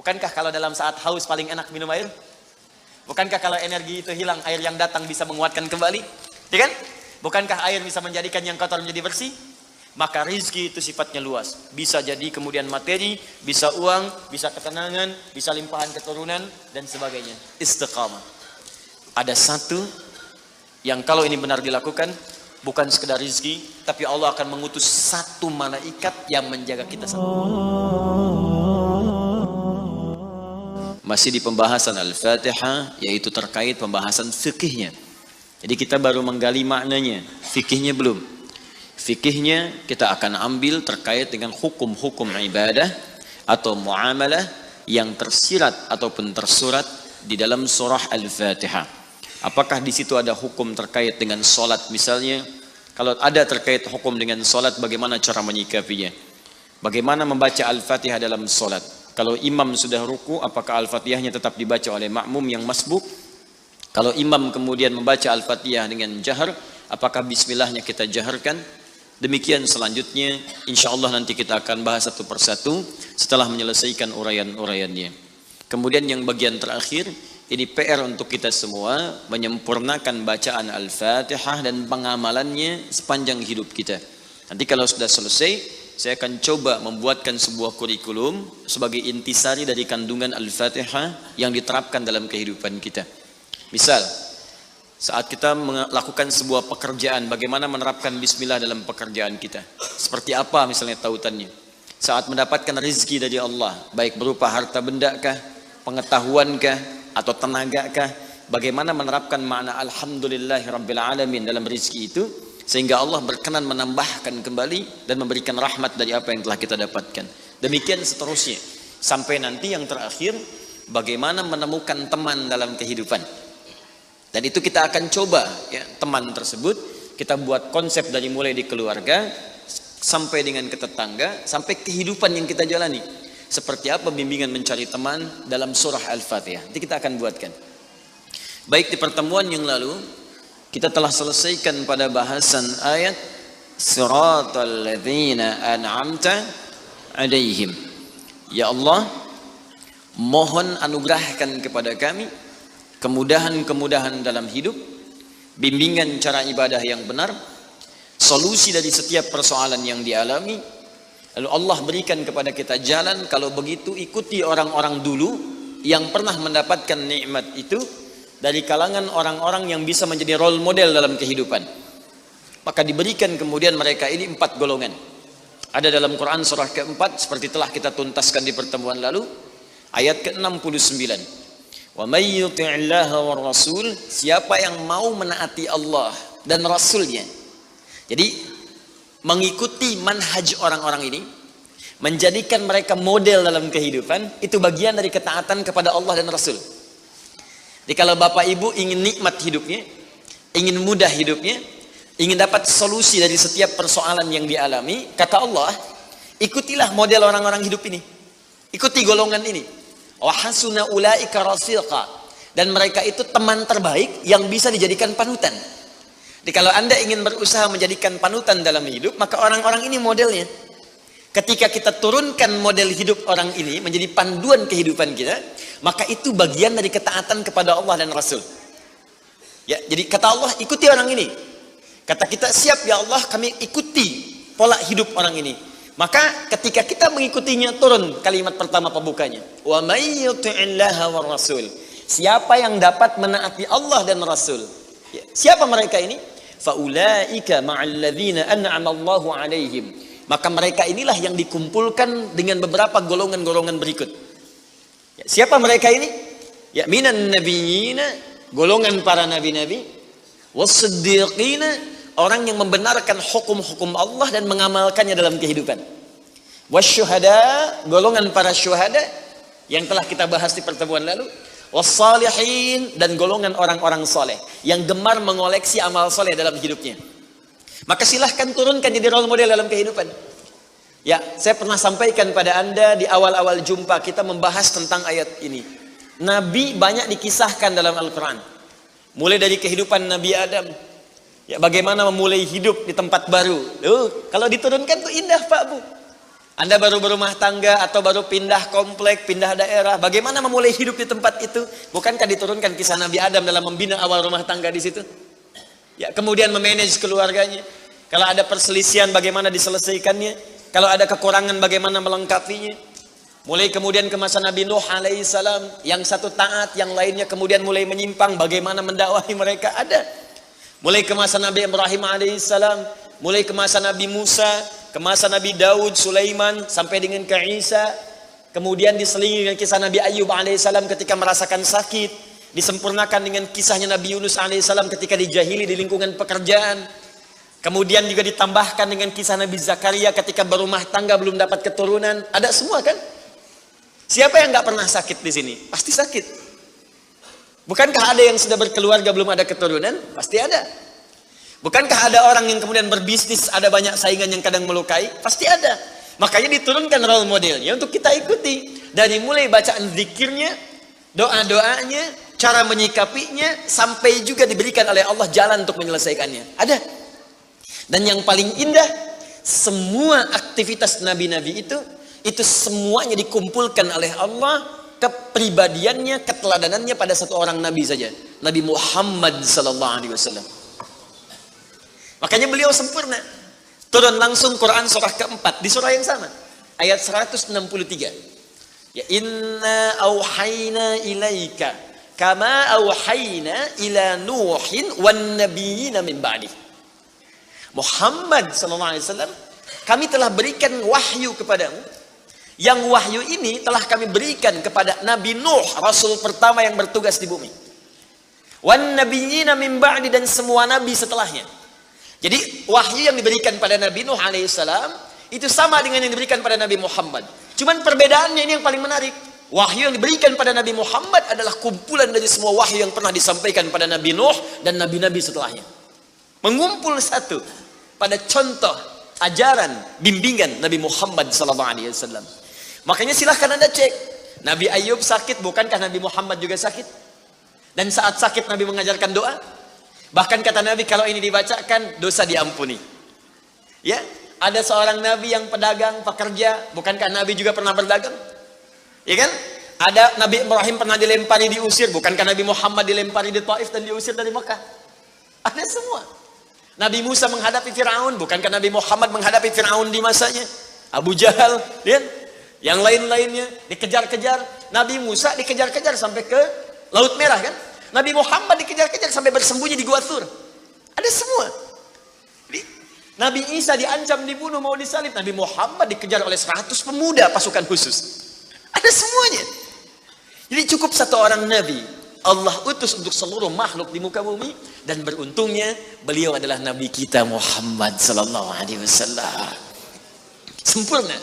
Bukankah kalau dalam saat haus paling enak minum air? Bukankah kalau energi itu hilang, air yang datang bisa menguatkan kembali? Ya kan? Bukankah air bisa menjadikan yang kotor menjadi bersih? Maka rizki itu sifatnya luas. Bisa jadi kemudian materi, bisa uang, bisa ketenangan, bisa limpahan keturunan, dan sebagainya. Istiqamah. Ada satu yang kalau ini benar dilakukan, bukan sekedar rizki, tapi Allah akan mengutus satu malaikat yang menjaga kita. Masih di pembahasan Al-Fatihah, yaitu terkait pembahasan fikihnya. Jadi kita baru menggali maknanya, fikihnya belum. Fikihnya kita akan ambil terkait dengan hukum-hukum ibadah atau muamalah yang tersirat ataupun tersurat di dalam surah Al-Fatihah. Apakah di situ ada hukum terkait dengan solat misalnya? Kalau ada terkait hukum dengan solat, bagaimana cara menyikapinya? Bagaimana membaca Al-Fatihah dalam solat? Kalau imam sudah ruku, apakah Al-Fatihahnya tetap dibaca oleh makmum yang masbuk? Kalau imam kemudian membaca Al-Fatihah dengan jahar, apakah bismillahnya kita jaharkan? Demikian selanjutnya, insya Allah nanti kita akan bahas satu persatu setelah menyelesaikan uraian-uraiannya. Kemudian yang bagian terakhir, ini PR untuk kita semua, menyempurnakan bacaan Al-Fatihah dan pengamalannya sepanjang hidup kita. Nanti kalau sudah selesai, saya akan coba membuatkan sebuah kurikulum sebagai intisari dari kandungan Al-Fatihah yang diterapkan dalam kehidupan kita. Misal, saat kita melakukan sebuah pekerjaan, bagaimana menerapkan bismillah dalam pekerjaan kita? Seperti apa misalnya tautannya? Saat mendapatkan rezeki dari Allah, baik berupa harta benda kah, pengetahuan kah, atau tenaga kah, bagaimana menerapkan makna alhamdulillahirabbil alamin dalam rezeki itu, sehingga Allah berkenan menambahkan kembali dan memberikan rahmat dari apa yang telah kita dapatkan. Demikian seterusnya, sampai nanti yang terakhir, bagaimana menemukan teman dalam kehidupan. Dan itu kita akan coba ya, teman tersebut kita buat konsep dari mulai di keluarga sampai dengan ke tetangga, sampai kehidupan yang kita jalani. Seperti apa bimbingan mencari teman dalam surah Al-Fatihah. Nanti kita akan buatkan. Baik, di pertemuan yang lalu kita telah selesaikan pada bahasan ayat Siratal ladzina an'amta 'alaihim. Ya Allah, mohon anugerahkan kepada kami kemudahan-kemudahan dalam hidup, bimbingan cara ibadah yang benar, solusi dari setiap persoalan yang dialami. Lalu Allah berikan kepada kita jalan, kalau begitu ikuti orang-orang dulu yang pernah mendapatkan nikmat itu dari kalangan orang-orang yang bisa menjadi role model dalam kehidupan. Maka diberikan kemudian mereka ini 4 golongan. Ada dalam Quran surah keempat, seperti telah kita tuntaskan di pertemuan lalu, ayat ke-69. Wa may yuti'illaha war rasul, siapa yang mau menaati Allah dan Rasulnya. Jadi mengikuti manhaj orang-orang ini, menjadikan mereka model dalam kehidupan, itu bagian dari ketaatan kepada Allah dan Rasul. Jadi kalau bapak ibu ingin nikmat hidupnya, ingin mudah hidupnya, ingin dapat solusi dari setiap persoalan yang dialami, kata Allah, ikutilah model orang-orang hidup ini, ikuti golongan ini. Wa hasuna ulaika rafiqa, dan mereka itu teman terbaik yang bisa dijadikan panutan. Jadi kalau Anda ingin berusaha menjadikan panutan dalam hidup, maka orang-orang ini modelnya. Ketika kita turunkan model hidup orang ini menjadi panduan kehidupan kita, maka itu bagian dari ketaatan kepada Allah dan Rasul. Ya, jadi kata Allah, ikuti orang ini. Kata kita, siap ya Allah, kami ikuti pola hidup orang ini. Maka ketika kita mengikutinya, turun kalimat pertama pembukanya. Wa may yuti'illaha war rasul. Siapa yang dapat menaati Allah dan Rasul? Ya, siapa mereka ini? Faulaika ma'al ladzina an'ama Allahu 'alaihim. Maka mereka inilah yang dikumpulkan dengan beberapa golongan-golongan berikut. Ya, siapa mereka ini? Ya, minan nabiyina, golongan para nabi-nabi, was-siddiqina, orang yang membenarkan hukum-hukum Allah dan mengamalkannya dalam kehidupan. Wasyuhada, golongan para syuhada yang telah kita bahas di pertemuan lalu. Wassalihin, dan golongan orang-orang soleh yang gemar mengoleksi amal soleh dalam hidupnya. Maka silahkan turunkan jadi role model dalam kehidupan. Ya, saya pernah sampaikan pada Anda di awal-awal jumpa kita membahas tentang ayat ini. Nabi banyak dikisahkan dalam Al-Quran. Mulai dari kehidupan Nabi Adam, ya, bagaimana memulai hidup di tempat baru. Kalau diturunkan tuh indah Pak Bu. Anda baru berumah tangga atau baru pindah komplek, pindah daerah, bagaimana memulai hidup di tempat itu? Bukankah diturunkan kisah Nabi Adam dalam membina awal rumah tangga di situ? Ya, kemudian memanage keluarganya. Kalau ada perselisihan, bagaimana diselesaikannya? Kalau ada kekurangan, bagaimana melengkapinya? Mulai kemudian ke masa Nabi Nuh alaihissalam, yang satu taat, yang lainnya kemudian mulai menyimpang, bagaimana mendakwahi mereka? Ada. Mulai ke masa Nabi Ibrahim alaihissalam, mulai ke masa Nabi Musa, ke masa Nabi Daud, Sulaiman, sampai dengan ke Isa. Kemudian diselingi dengan kisah Nabi Ayub alaihissalam ketika merasakan sakit. Disempurnakan dengan kisahnya Nabi Yunus alaihissalam ketika dijahili di lingkungan pekerjaan. Kemudian juga ditambahkan dengan kisah Nabi Zakaria ketika berumah tangga belum dapat keturunan. Ada semua kan? Siapa yang nggak pernah sakit di sini? Pasti sakit. Bukankah ada yang sudah berkeluarga belum ada keturunan? Pasti ada. Bukankah ada orang yang kemudian berbisnis, ada banyak saingan yang kadang melukai? Pasti ada. Makanya diturunkan role modelnya untuk kita ikuti. Dari mulai bacaan zikirnya, doa-doanya, cara menyikapinya, sampai juga diberikan oleh Allah jalan untuk menyelesaikannya. Ada. Dan yang paling indah, semua aktivitas nabi-nabi itu semuanya dikumpulkan oleh Allah, kepribadiannya, keteladanannya pada satu orang nabi saja. Nabi Muhammad SAW. Makanya beliau sempurna. Turun langsung Quran surah keempat di surah yang sama, ayat 163. Ya, inna auhayna ilaika kama auhayna ila Nuhin wan nabiyina min ba'di. Muhammad SAW, kami telah berikan wahyu kepadamu. Yang wahyu ini telah kami berikan kepada Nabi Nuh, rasul pertama yang bertugas di bumi. Wan nabiyina min ba'di, dan semua nabi setelahnya. Jadi wahyu yang diberikan pada Nabi Nuh alaihissalam itu sama dengan yang diberikan pada Nabi Muhammad. Cuman perbedaannya ini yang paling menarik. Wahyu yang diberikan pada Nabi Muhammad adalah kumpulan dari semua wahyu yang pernah disampaikan pada Nabi Nuh dan nabi-nabi setelahnya. Mengumpul satu pada contoh ajaran bimbingan Nabi Muhammad SAW. Makanya silahkan Anda cek. Nabi Ayub sakit, bukankah Nabi Muhammad juga sakit? Dan saat sakit Nabi mengajarkan doa. Bahkan kata Nabi, kalau ini dibacakan dosa diampuni. Ya, ada seorang Nabi yang pedagang, pekerja, bukankah Nabi juga pernah berdagang? Ya kan? Ada Nabi Ibrahim pernah dilempari, diusir, bukankah Nabi Muhammad dilempari di Taif dan diusir dari Makkah? Ada semua. Nabi Musa menghadapi Firaun, bukankah Nabi Muhammad menghadapi Firaun di masanya? Abu Jahal, ya? Yang lain-lainnya dikejar-kejar. Nabi Musa dikejar-kejar sampai ke Laut Merah kan? Nabi Muhammad dikejar-kejar sampai bersembunyi di Gua Thur. Ada semua. Nabi Isa diancam dibunuh, mau disalib. Nabi Muhammad dikejar oleh 100 pemuda pasukan khusus. Ada semuanya. Jadi cukup satu orang Nabi, Allah utus untuk seluruh makhluk di muka bumi. Dan beruntungnya beliau adalah Nabi kita Muhammad SAW. Sempurna.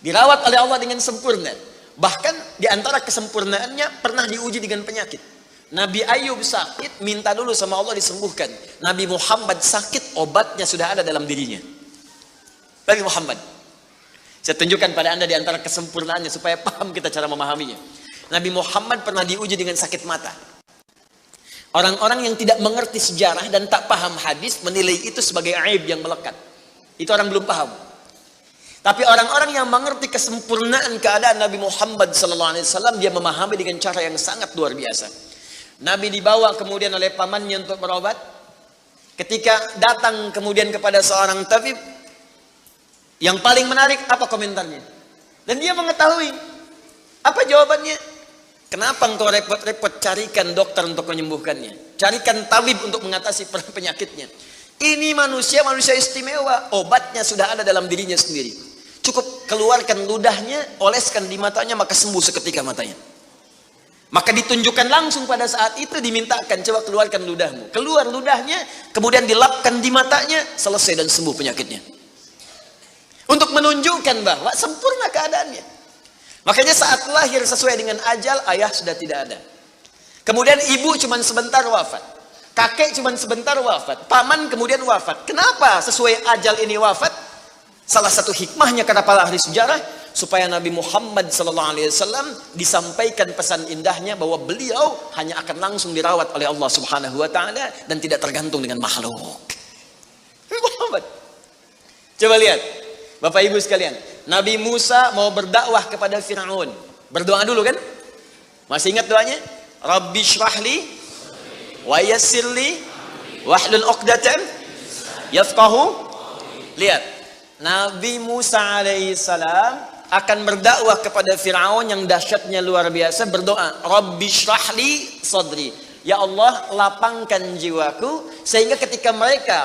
Dirawat oleh Allah dengan sempurna. Bahkan di antara kesempurnaannya pernah diuji dengan penyakit. Nabi Ayub sakit, minta dulu sama Allah disembuhkan. Nabi Muhammad sakit, obatnya sudah ada dalam dirinya. Nabi Muhammad. Saya tunjukkan pada Anda di antara kesempurnaannya supaya paham kita cara memahaminya. Nabi Muhammad pernah diuji dengan sakit mata. Orang-orang yang tidak mengerti sejarah dan tak paham hadis menilai itu sebagai aib yang melekat. Itu orang belum paham. Tapi orang-orang yang mengerti kesempurnaan keadaan Nabi Muhammad SAW, dia memahami dengan cara yang sangat luar biasa. Nabi dibawa kemudian oleh pamannya untuk berobat. Ketika datang kemudian kepada seorang tabib, yang paling menarik apa komentarnya? Dan dia mengetahui. Apa jawabannya? Kenapa engkau repot-repot carikan dokter untuk menyembuhkannya? Carikan tabib untuk mengatasi penyakitnya. Ini manusia istimewa. Obatnya sudah ada dalam dirinya sendiri. Cukup keluarkan ludahnya, oleskan di matanya, maka sembuh seketika matanya. Maka ditunjukkan langsung pada saat itu, dimintakan, coba keluarkan ludahmu. Keluar ludahnya, kemudian dilapkan di matanya, selesai dan sembuh penyakitnya. Untuk menunjukkan bahwa sempurna keadaannya. Makanya saat lahir sesuai dengan ajal, ayah sudah tidak ada. Kemudian ibu cuma sebentar wafat. Kakek cuma sebentar wafat. Paman kemudian wafat. Kenapa sesuai ajal ini wafat? Salah satu hikmahnya kata para ahli sejarah, supaya Nabi Muhammad SAW disampaikan pesan indahnya bahwa beliau hanya akan langsung dirawat oleh Allah Subhanahu wa Ta'ala dan tidak tergantung dengan makhluk. Muhammad. Coba lihat, Bapak Ibu sekalian, Nabi Musa mau berdakwah kepada Fir'aun. Berdoa dulu kan? Masih ingat doanya? Rabbi syrahli wa yassirli wahlul 'uqdatam yafqahu. Lihat, Nabi Musa alaihissalam akan berdakwah kepada Fir'aun yang dahsyatnya luar biasa, berdoa, Rabbi syrahli sadri. Ya Allah, lapangkan jiwaku sehingga ketika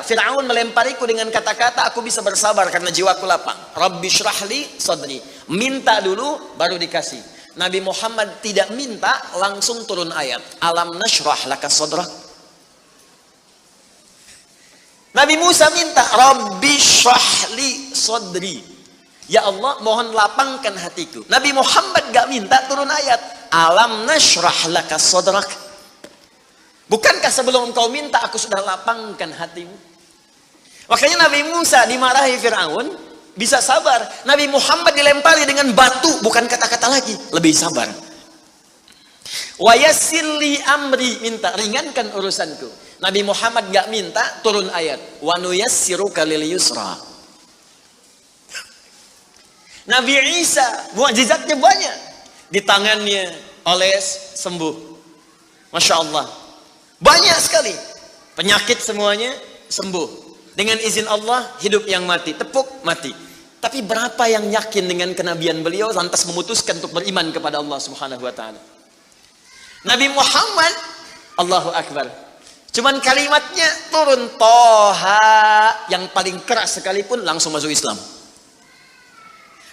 Fir'aun melempariku dengan kata-kata, aku bisa bersabar karena jiwaku lapang. Rabbi syrahli sadri. Minta dulu baru dikasih. Nabi Muhammad tidak minta, langsung turun ayat. Alam nashrah laka sadrak. Nabi Musa minta, Rabbi syrahli sadri. Ya Allah, mohon lapangkan hatiku. Nabi Muhammad gak minta, turun ayat. Alam nashrah laka sadrak. Bukankah sebelum engkau minta aku sudah lapangkan hatimu? Makanya Nabi Musa dimarahi Fir'aun bisa sabar. Nabi Muhammad dilempari dengan batu, bukan kata-kata lagi, lebih sabar. Wa yassirli amri, minta ringankan urusanku. Nabi Muhammad gak minta, turun ayat. Wa nuyassiruka lil yusra. Nabi Isa mukjizatnya banyak. Di tangannya oles sembuh. Masya Allah. Banyak sekali. Penyakit semuanya sembuh. Dengan izin Allah, hidup yang mati. Tepuk, mati. Tapi berapa yang yakin dengan kenabian beliau lantas memutuskan untuk beriman kepada Allah Subhanahu wa ta'ala? Nabi Muhammad, Allahu Akbar. Cuman kalimatnya turun, Toha, yang paling keras sekalipun langsung masuk Islam.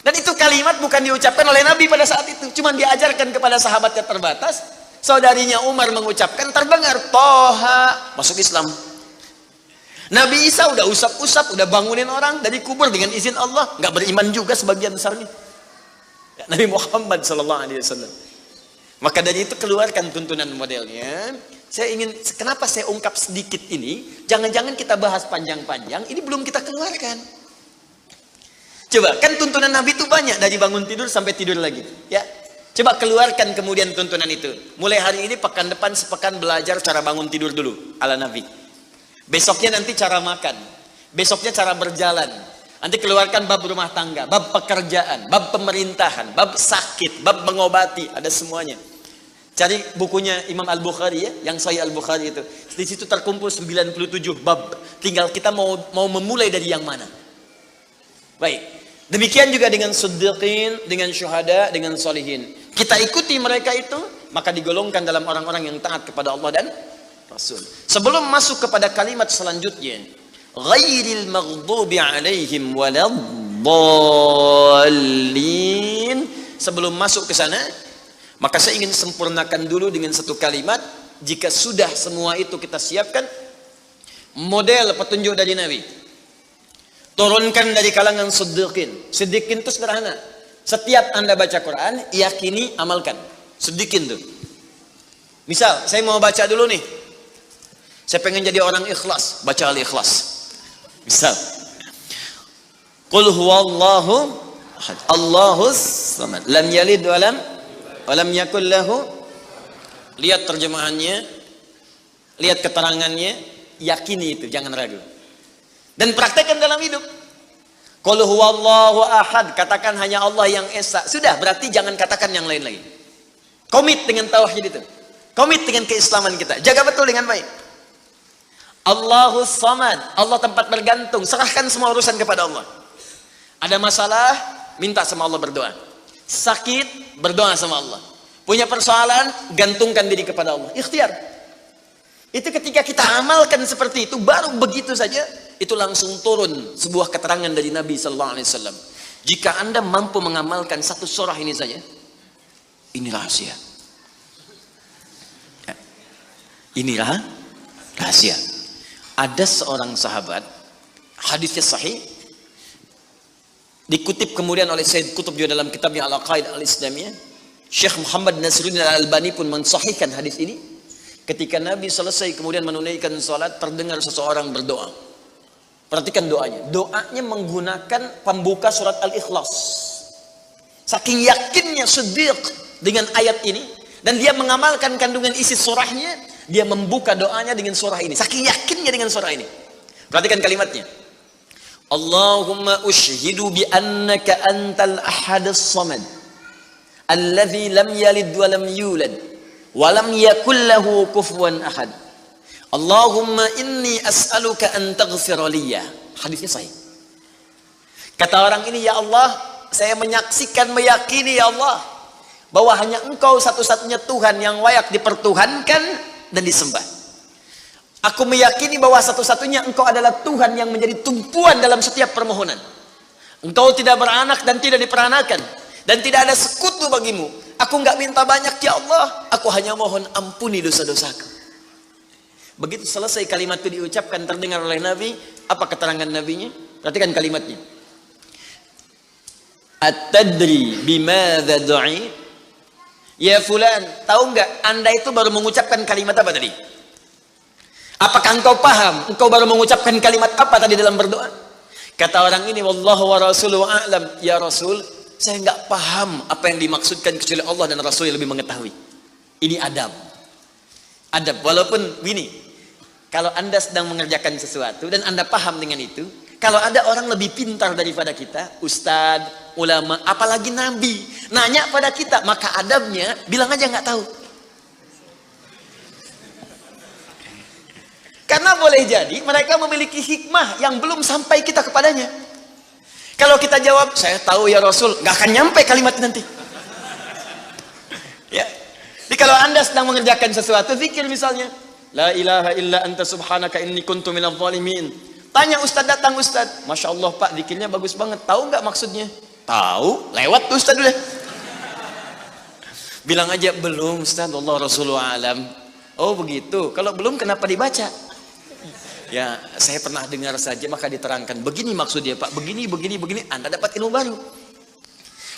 Dan itu kalimat bukan diucapkan oleh Nabi pada saat itu. Cuman diajarkan kepada sahabatnya terbatas. Saudarinya Umar mengucapkan, terdengar Toha, masuk Islam. Nabi Isa udah usap-usap, udah bangunin orang dari kubur dengan izin Allah, nggak beriman juga sebagian besarnya. Ya, Nabi Muhammad SAW. Maka dari itu keluarkan tuntunan modelnya. Saya ingin, kenapa saya ungkap sedikit ini? Jangan-jangan kita bahas panjang-panjang, ini belum kita keluarkan. Coba, kan tuntunan Nabi itu banyak dari bangun tidur sampai tidur lagi. Ya, coba keluarkan kemudian tuntunan itu. Mulai hari ini, pekan depan sepekan belajar cara bangun tidur dulu ala Nabi. Besoknya nanti cara makan. Besoknya cara berjalan. Nanti keluarkan bab rumah tangga, bab pekerjaan, bab pemerintahan, bab sakit, bab mengobati, ada semuanya. Cari bukunya Imam Al-Bukhari ya, yang Sahih Al-Bukhari itu. Di situ terkumpul 97 bab. Tinggal kita mau memulai dari yang mana. Baik. Demikian juga dengan siddiqin, dengan syuhada, dengan solihin. Kita ikuti mereka itu, maka digolongkan dalam orang-orang yang taat kepada Allah dan Rasul. Sebelum masuk kepada kalimat selanjutnya, ghairil maghdubi alaihim waladdallin. Sebelum masuk ke sana, maka saya ingin sempurnakan dulu dengan satu kalimat. Jika sudah semua itu kita siapkan, model petunjuk dari Nabi, turunkan dari kalangan siddiqin. Siddiqin itu sederhana. Setiap Anda baca Quran, yakini, amalkan. Siddiqin tuh. Misal, saya mau baca dulu nih. Saya pengen jadi orang ikhlas, baca Al-Ikhlas. Misal, Qul huwallahu ahad, Allahus samad, lam yalid wa lam yakul lahu. Lihat terjemahannya, lihat keterangannya, yakini itu, jangan ragu. Dan praktekkan dalam hidup. Qul huwallahu ahad, katakan hanya Allah yang esa. Sudah, berarti jangan katakan yang lain lagi. Komit dengan tauhid itu. Komit dengan keislaman kita. Jaga betul dengan baik. Allahus samad, Allah tempat bergantung. Serahkan semua urusan kepada Allah. Ada masalah, minta sama Allah, berdoa. Sakit, berdoa sama Allah. Punya persoalan, gantungkan diri kepada Allah. Ikhtiar. Itu ketika kita amalkan seperti itu, baru begitu saja, itu langsung turun sebuah keterangan dari Nabi SAW. Jika Anda mampu mengamalkan satu surah ini saja, ini rahasia. Inilah rahasia. Ada seorang sahabat, hadisnya sahih, dikutip kemudian oleh Sayyid Qutb juga dalam kitabnya Al-Aqaid Al-Islamiyah. Syekh Muhammad Nasruddin Al-Albani pun mensahihkan hadis ini. Ketika Nabi selesai kemudian menunaikan salat, terdengar seseorang berdoa. Perhatikan doanya. Doanya menggunakan pembuka surat Al-Ikhlas. Saking yakinnya Siddiq dengan ayat ini, dan dia mengamalkan kandungan isi surahnya, dia membuka doanya dengan surah ini. Saking yakinnya dengan surah ini. Perhatikan kalimatnya. Allahumma ushhidu bi annaka antal ahadus samad alladzi lam yalid wa lam yulad wa lam yakul lahu kufuwan ahad. Allahumma inni as'aluka an taghfira liya. Hadisnya sahih. Kata orang ini, ya Allah, saya menyaksikan, meyakini ya Allah, bahwa hanya Engkau satu-satunya Tuhan yang layak dipertuhankan dan disembah. Aku meyakini bahwa satu-satunya Engkau adalah Tuhan yang menjadi tumpuan dalam setiap permohonan. Engkau tidak beranak dan tidak diperanakan, dan tidak ada sekutu bagimu. Aku nggak minta banyak ya Allah, aku hanya mohon ampuni dosa-dosaku. Begitu selesai kalimat itu diucapkan, terdengar oleh Nabi. Apa keterangan Nabinya? Perhatikan kalimatnya. At-tadri bimadza du'i? Ya fulan, tahu nggak Anda itu baru mengucapkan kalimat apa tadi? Apakah engkau paham? Engkau baru mengucapkan kalimat apa tadi dalam berdoa? Kata orang ini, wallahu wa rasuluhu a'lam. Ya Rasul, saya nggak paham apa yang dimaksudkan kecuali Allah dan Rasul yang lebih mengetahui. Ini adab. Adab, walaupun gini, kalau Anda sedang mengerjakan sesuatu dan Anda paham dengan itu, kalau ada orang lebih pintar daripada kita, ustadz, ulama, apalagi nabi, nanya pada kita, maka adabnya bilang aja nggak tahu. Karena boleh jadi mereka memiliki hikmah yang belum sampai kita kepadanya. Kalau kita jawab, saya tahu ya Rasul, nggak akan nyampe kalimat nanti. Ya. Jadi kalau Anda sedang mengerjakan sesuatu, zikir misalnya, la ilaha illa anta subhanaka inni kuntu minadh dhalimin. Tanya ustaz, datang ustaz, masya Allah pak, zikirnya bagus banget, tahu nggak maksudnya? Tahu, lewat tuh ustaz udah. Bilang aja, belum ustaz, Allah Rasulullah alam. Oh begitu, kalau belum kenapa dibaca? Ya saya pernah dengar saja, maka diterangkan, begini maksudnya pak, begini, Anda dapat ilmu baru.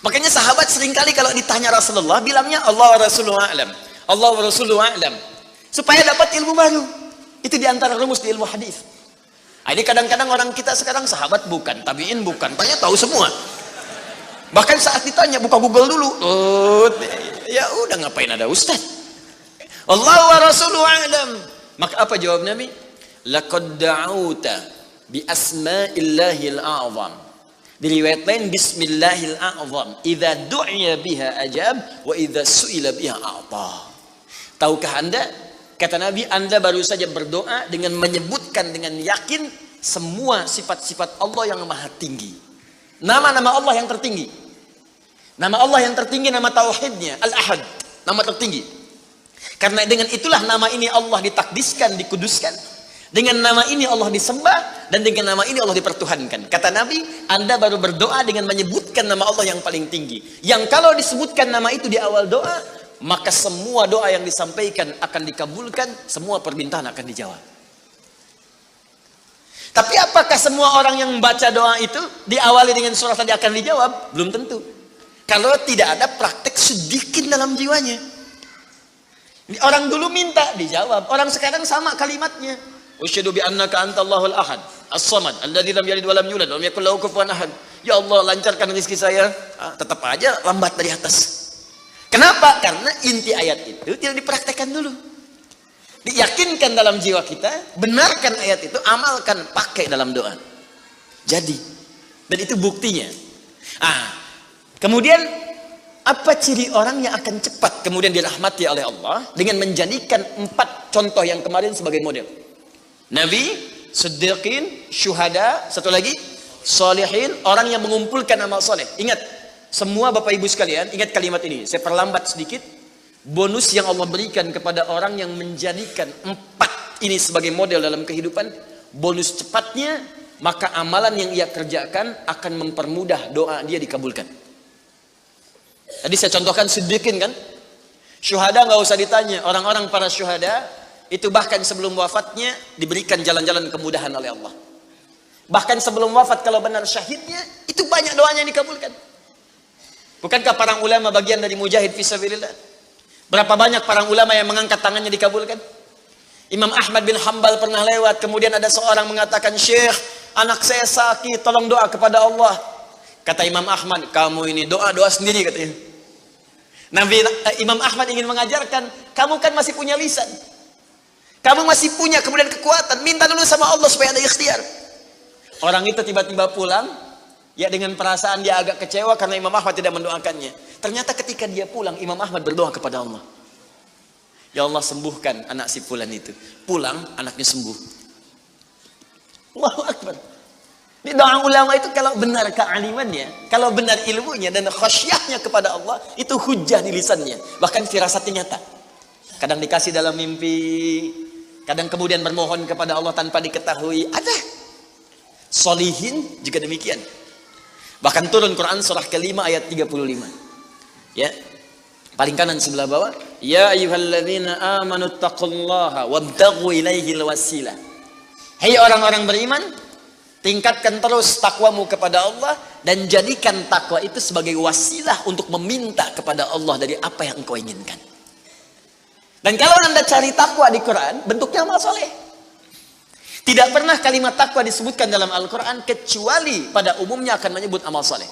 Makanya sahabat seringkali kalau ditanya Rasulullah, bilangnya Allah Rasulullah alam, Allah Rasulullah alam, supaya dapat ilmu baru. Itu diantara rumus di ilmu hadis. Ini kadang-kadang orang kita sekarang sahabat bukan, tabiin bukan, tanya tahu semua. Bahkan saat ditanya, buka Google dulu. Ya udah, ngapain ada ustaz? Allah wa Rasulullah alam. Maka apa jawab Nabi? Laqad da'auta bi asma'illahil a'zam. Di riwayat lain, bismillahil a'zam. Idza du'iya biha ajab wa idza su'ila biha a'ta. Tahukah Anda? Kata Nabi, Anda baru saja berdoa dengan menyebutkan dengan yakin semua sifat-sifat Allah yang maha tinggi. Nama-nama Allah yang tertinggi. Nama Allah yang tertinggi, nama tauhidnya, Al-Ahad, nama tertinggi. Karena dengan itulah nama ini Allah ditakdiskan, dikuduskan. Dengan nama ini Allah disembah, dan dengan nama ini Allah dipertuhankan. Kata Nabi, Anda baru berdoa dengan menyebutkan nama Allah yang paling tinggi. Yang kalau disebutkan nama itu di awal doa, maka semua doa yang disampaikan akan dikabulkan, semua permintaan akan dijawab. Tapi apakah semua orang yang membaca doa itu diawali dengan surah tadi akan dijawab? Belum tentu. Kalau tidak ada praktek sedikit dalam jiwanya. Orang dulu minta dijawab, orang sekarang sama kalimatnya. Usyhadu bi annaka antallahul ahad, as-samad, alladzi lam yalid wa lam yulad wa lam yakul lahu kufuwan ahad. Ya Allah, lancarkan rezeki saya. Tetap aja lambat dari atas. Kenapa? Karena inti ayat itu tidak dipraktekkan dulu. Diyakinkan dalam jiwa kita, benarkan ayat itu, amalkan, pakai dalam doa. Jadi, dan itu buktinya. Kemudian apa ciri orang yang akan cepat kemudian dirahmati oleh Allah dengan menjadikan 4 contoh yang kemarin sebagai model? Nabi, Siddiqin, Syuhada, satu lagi Salihin, orang yang mengumpulkan amal soleh. Ingat, semua Bapak Ibu sekalian, ingat kalimat ini. Saya perlambat sedikit. Bonus yang Allah berikan kepada orang yang menjadikan 4 ini sebagai model dalam kehidupan, bonus cepatnya, maka amalan yang ia kerjakan akan mempermudah doa dia dikabulkan. Tadi saya contohkan Siddiqin kan. Syuhada nggak usah ditanya. Orang-orang para syuhada itu bahkan sebelum wafatnya diberikan jalan-jalan kemudahan oleh Allah. Bahkan sebelum wafat kalau benar syahidnya, itu banyak doanya yang dikabulkan. Bukankah para ulama bagian dari mujahid fisabilillah? Berapa banyak para ulama yang mengangkat tangannya dikabulkan? Imam Ahmad bin Hanbal pernah lewat, kemudian ada seorang mengatakan, Syekh, anak saya sakit, tolong doa kepada Allah. Kata Imam Ahmad, kamu ini doa-doa sendiri katanya. Imam Ahmad ingin mengajarkan, kamu kan masih punya lisan. Kamu masih punya kemudian kekuatan, minta dulu sama Allah supaya ada ikhtiar. Orang itu tiba-tiba pulang, ya dengan perasaan dia agak kecewa karena Imam Ahmad tidak mendoakannya. Ternyata ketika dia pulang, Imam Ahmad berdoa kepada Allah. Ya Allah, sembuhkan anak si fulan itu. Pulang, anaknya sembuh. Allahu Akbar. Di doa ulama itu kalau benar kealimannya, kalau benar ilmunya dan khasyahnya kepada Allah, itu hujah di lisannya. Bahkan firasatnya nyata. Kadang dikasih dalam mimpi, kadang kemudian bermohon kepada Allah tanpa diketahui. Ada. Solihin juga demikian. Bahkan turun Quran surah kelima ayat 35. Ya. Paling kanan sebelah bawah, ya ayyuhalladzina amanu taqullaha wabtaghu ilaihil wasilah. Hai orang-orang beriman, tingkatkan terus takwamu kepada Allah dan jadikan takwa itu sebagai wasilah untuk meminta kepada Allah dari apa yang engkau inginkan. Dan kalau Anda cari takwa di Quran, bentuknya amal soleh. Tidak pernah kalimat takwa disebutkan dalam Al-Quran kecuali pada umumnya akan menyebut amal soleh.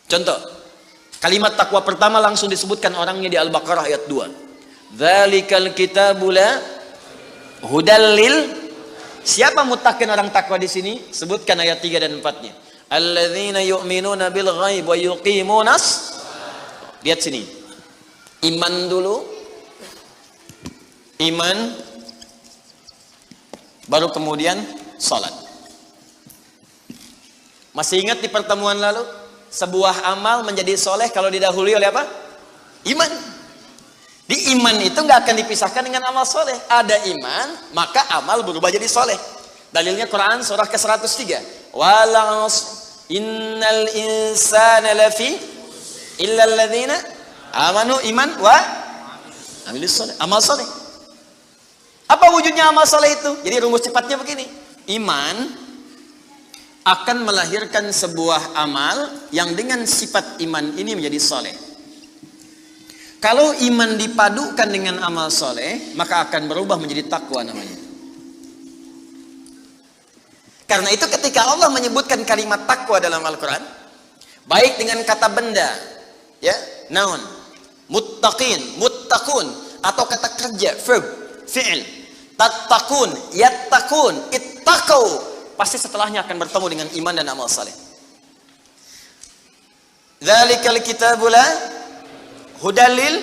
Contoh, kalimat takwa pertama langsung disebutkan orangnya di Al-Baqarah ayat 2. Dzalikal kitabu la hudal lil. Siapa muttaqin orang takwa di sini? Sebutkan ayat 3 dan 4-nya. Alladzina yu'minuna bil ghaib wa yuqimunas. Lihat sini. Iman dulu. Iman, baru kemudian salat. Masih ingat di pertemuan lalu, sebuah amal menjadi soleh kalau didahului oleh apa? Iman. Di iman itu nggak akan dipisahkan dengan amal soleh. Ada iman, maka amal berubah jadi soleh. Dalilnya Quran surah ke-103. Wal innal insana lafi illa alladzina amanu iman wa amilus soleh. Amal soleh. Apa wujudnya amal soleh itu? Jadi rumus cepatnya begini. Iman akan melahirkan sebuah amal yang dengan sifat iman ini menjadi soleh. Kalau iman dipadukan dengan amal soleh, maka akan berubah menjadi takwa namanya. Karena itu ketika Allah menyebutkan kalimat takwa dalam Al-Quran, baik dengan kata benda, ya, noun, muttaqin, muttaqun, atau kata kerja, verb, fi'il, tattaqun, yattaqun, ittaqau, pasti setelahnya akan bertemu dengan iman dan amal saleh. Dzalikal kitabu la hudalil.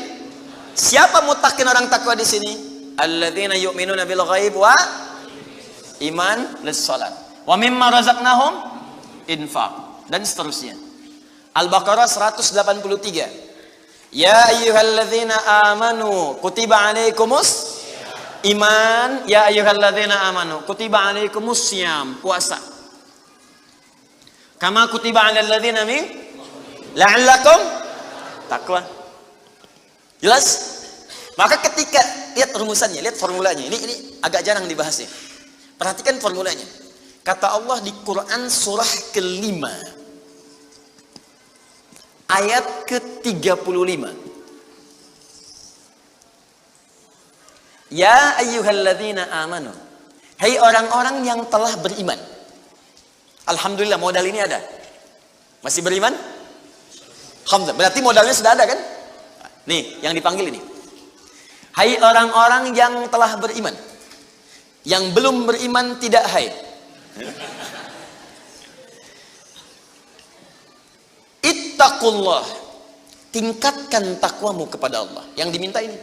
Siapa muttaqin orang takwa di sini? Alladzina yu'minuna bil ghaib wa iman lis salat. Wa mimma razaqnahum infaq, dan seterusnya. Al-Baqarah 183. Ya ayyuhalladzina amanu kutiba alaikumus iman, ya ayyuhalladzina amanu kutiba alaikumus syiyam, puasa. Kama kutiba alal ladzina min la'allakum taqwa. Jelas? Maka ketika lihat rumusannya, lihat formulanya. Ini agak jarang dibahas ya. Perhatikan formulanya. Kata Allah di Quran surah ke-5 ayat ke-35. Ya ayyuhalladzina amanu. Hai orang-orang yang telah beriman. Alhamdulillah modal ini ada. Masih beriman? Alhamdulillah. Berarti modalnya sudah ada kan? Nih, yang dipanggil ini. Hai orang-orang yang telah beriman. Yang belum beriman tidak hai. Ittaqullah. Tingkatkan takwamu kepada Allah. Yang diminta ini.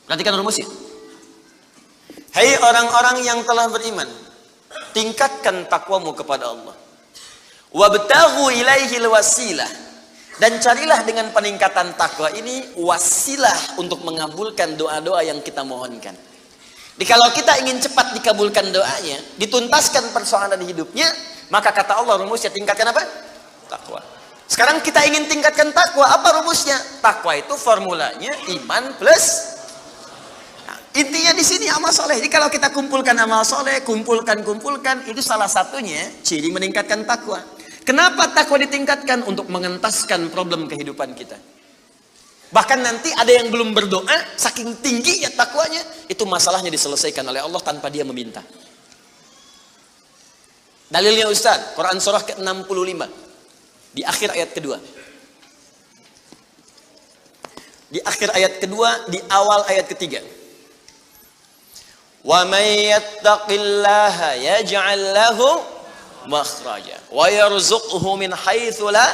Perhatikan rumusnya. Hai orang-orang yang telah beriman, tingkatkan takwamu kepada Allah. Wabtaghu ilaihil wasilah. Dan carilah dengan peningkatan takwa ini wasilah untuk mengabulkan doa-doa yang kita mohonkan. Jadi kalau kita ingin cepat dikabulkan doanya, dituntaskan persoalan hidupnya, maka kata Allah rumusnya tingkatkan apa? Takwa. Sekarang kita ingin tingkatkan takwa, apa rumusnya? Takwa itu formulanya iman plus. Nah, intinya di sini amal soleh. Jadi kalau kita kumpulkan amal soleh, kumpulkan, itu salah satunya ciri meningkatkan takwa. Kenapa takwa ditingkatkan? Untuk mengentaskan problem kehidupan kita. Bahkan nanti ada yang belum berdoa, saking tinggi ya takwanya, itu masalahnya diselesaikan oleh Allah tanpa dia meminta. Dalilnya Ustaz, Quran surah ke-65 di akhir ayat kedua. Di akhir ayat kedua, di awal ayat ketiga. Wa may yattaqillaha yaj'al lahu makhraja wa yarzuqhu min haitsu la.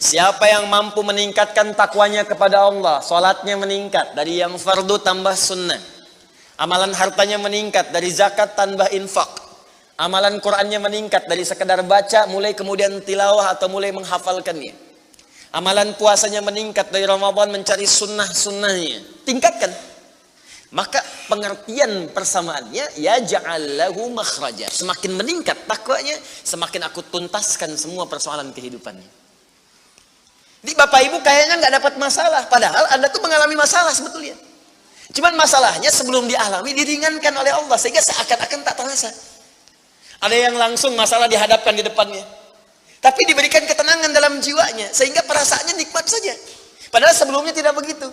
Siapa yang mampu meningkatkan takwanya kepada Allah, salatnya meningkat dari yang fardu tambah sunnah, amalan hartanya meningkat dari zakat tambah infak, amalan Qur'annya meningkat dari sekedar baca mulai kemudian tilawah atau mulai menghafalkannya, amalan puasanya meningkat dari Ramadan mencari sunnah-sunnahnya, tingkatkan. Maka pengertian persamaannya ya ja'allahu makhraja. Semakin meningkat takwanya, semakin aku tuntaskan semua persoalan kehidupannya. Di Bapak Ibu kayaknya nggak dapat masalah, padahal Anda tuh mengalami masalah sebetulnya. Cuman masalahnya sebelum dialami diringankan oleh Allah sehingga seakan-akan tak terasa. Ada yang langsung masalah dihadapkan di depannya, tapi diberikan ketenangan dalam jiwanya sehingga perasaannya nikmat saja. Padahal sebelumnya tidak begitu.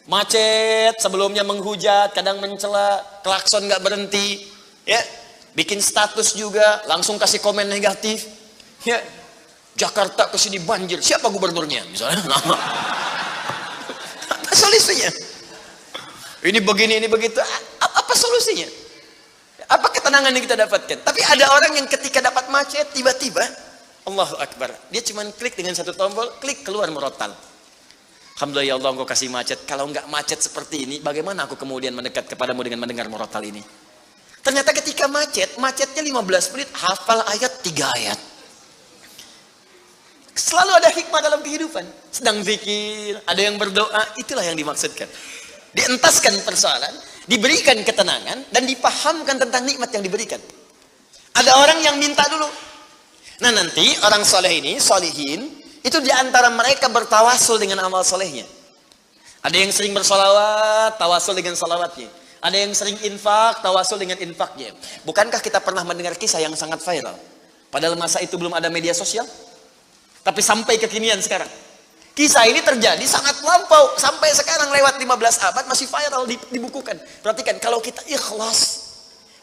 Macet, sebelumnya menghujat, kadang mencela, klakson nggak berhenti, ya, bikin status juga, langsung kasih komen negatif, ya. Jakarta kesini banjir, siapa gubernurnya misalnya? Apa solusinya? Ini begini, ini begitu. Apa solusinya? Apa ketenangan yang kita dapatkan? Tapi ada orang yang ketika dapat macet tiba-tiba Allahu Akbar, dia cuma klik dengan satu tombol, klik keluar murotal. Alhamdulillah ya Allah, engkau kasih macet. Kalau enggak macet seperti ini, bagaimana aku kemudian mendekat kepadamu dengan mendengar murotal ini? Ternyata ketika macetnya 15 menit, hafal ayat 3 ayat. Selalu ada hikmah dalam kehidupan. Sedang zikir, ada yang berdoa, itulah yang dimaksudkan. Dientaskan persoalan, diberikan ketenangan, dan dipahamkan tentang nikmat yang diberikan. Ada orang yang minta dulu. Nah nanti orang soleh ini, solihin, itu diantara mereka bertawasul dengan amal solehnya. Ada yang sering bersolawat, tawasul dengan salawatnya. Ada yang sering infak, tawasul dengan infaknya. Bukankah kita pernah mendengar kisah yang sangat viral? Padahal masa itu belum ada media sosial. Tapi sampai kekinian sekarang. Kisah ini terjadi sangat lampau. Sampai sekarang lewat 15 abad masih viral, dibukukan. Perhatikan, kalau kita ikhlas,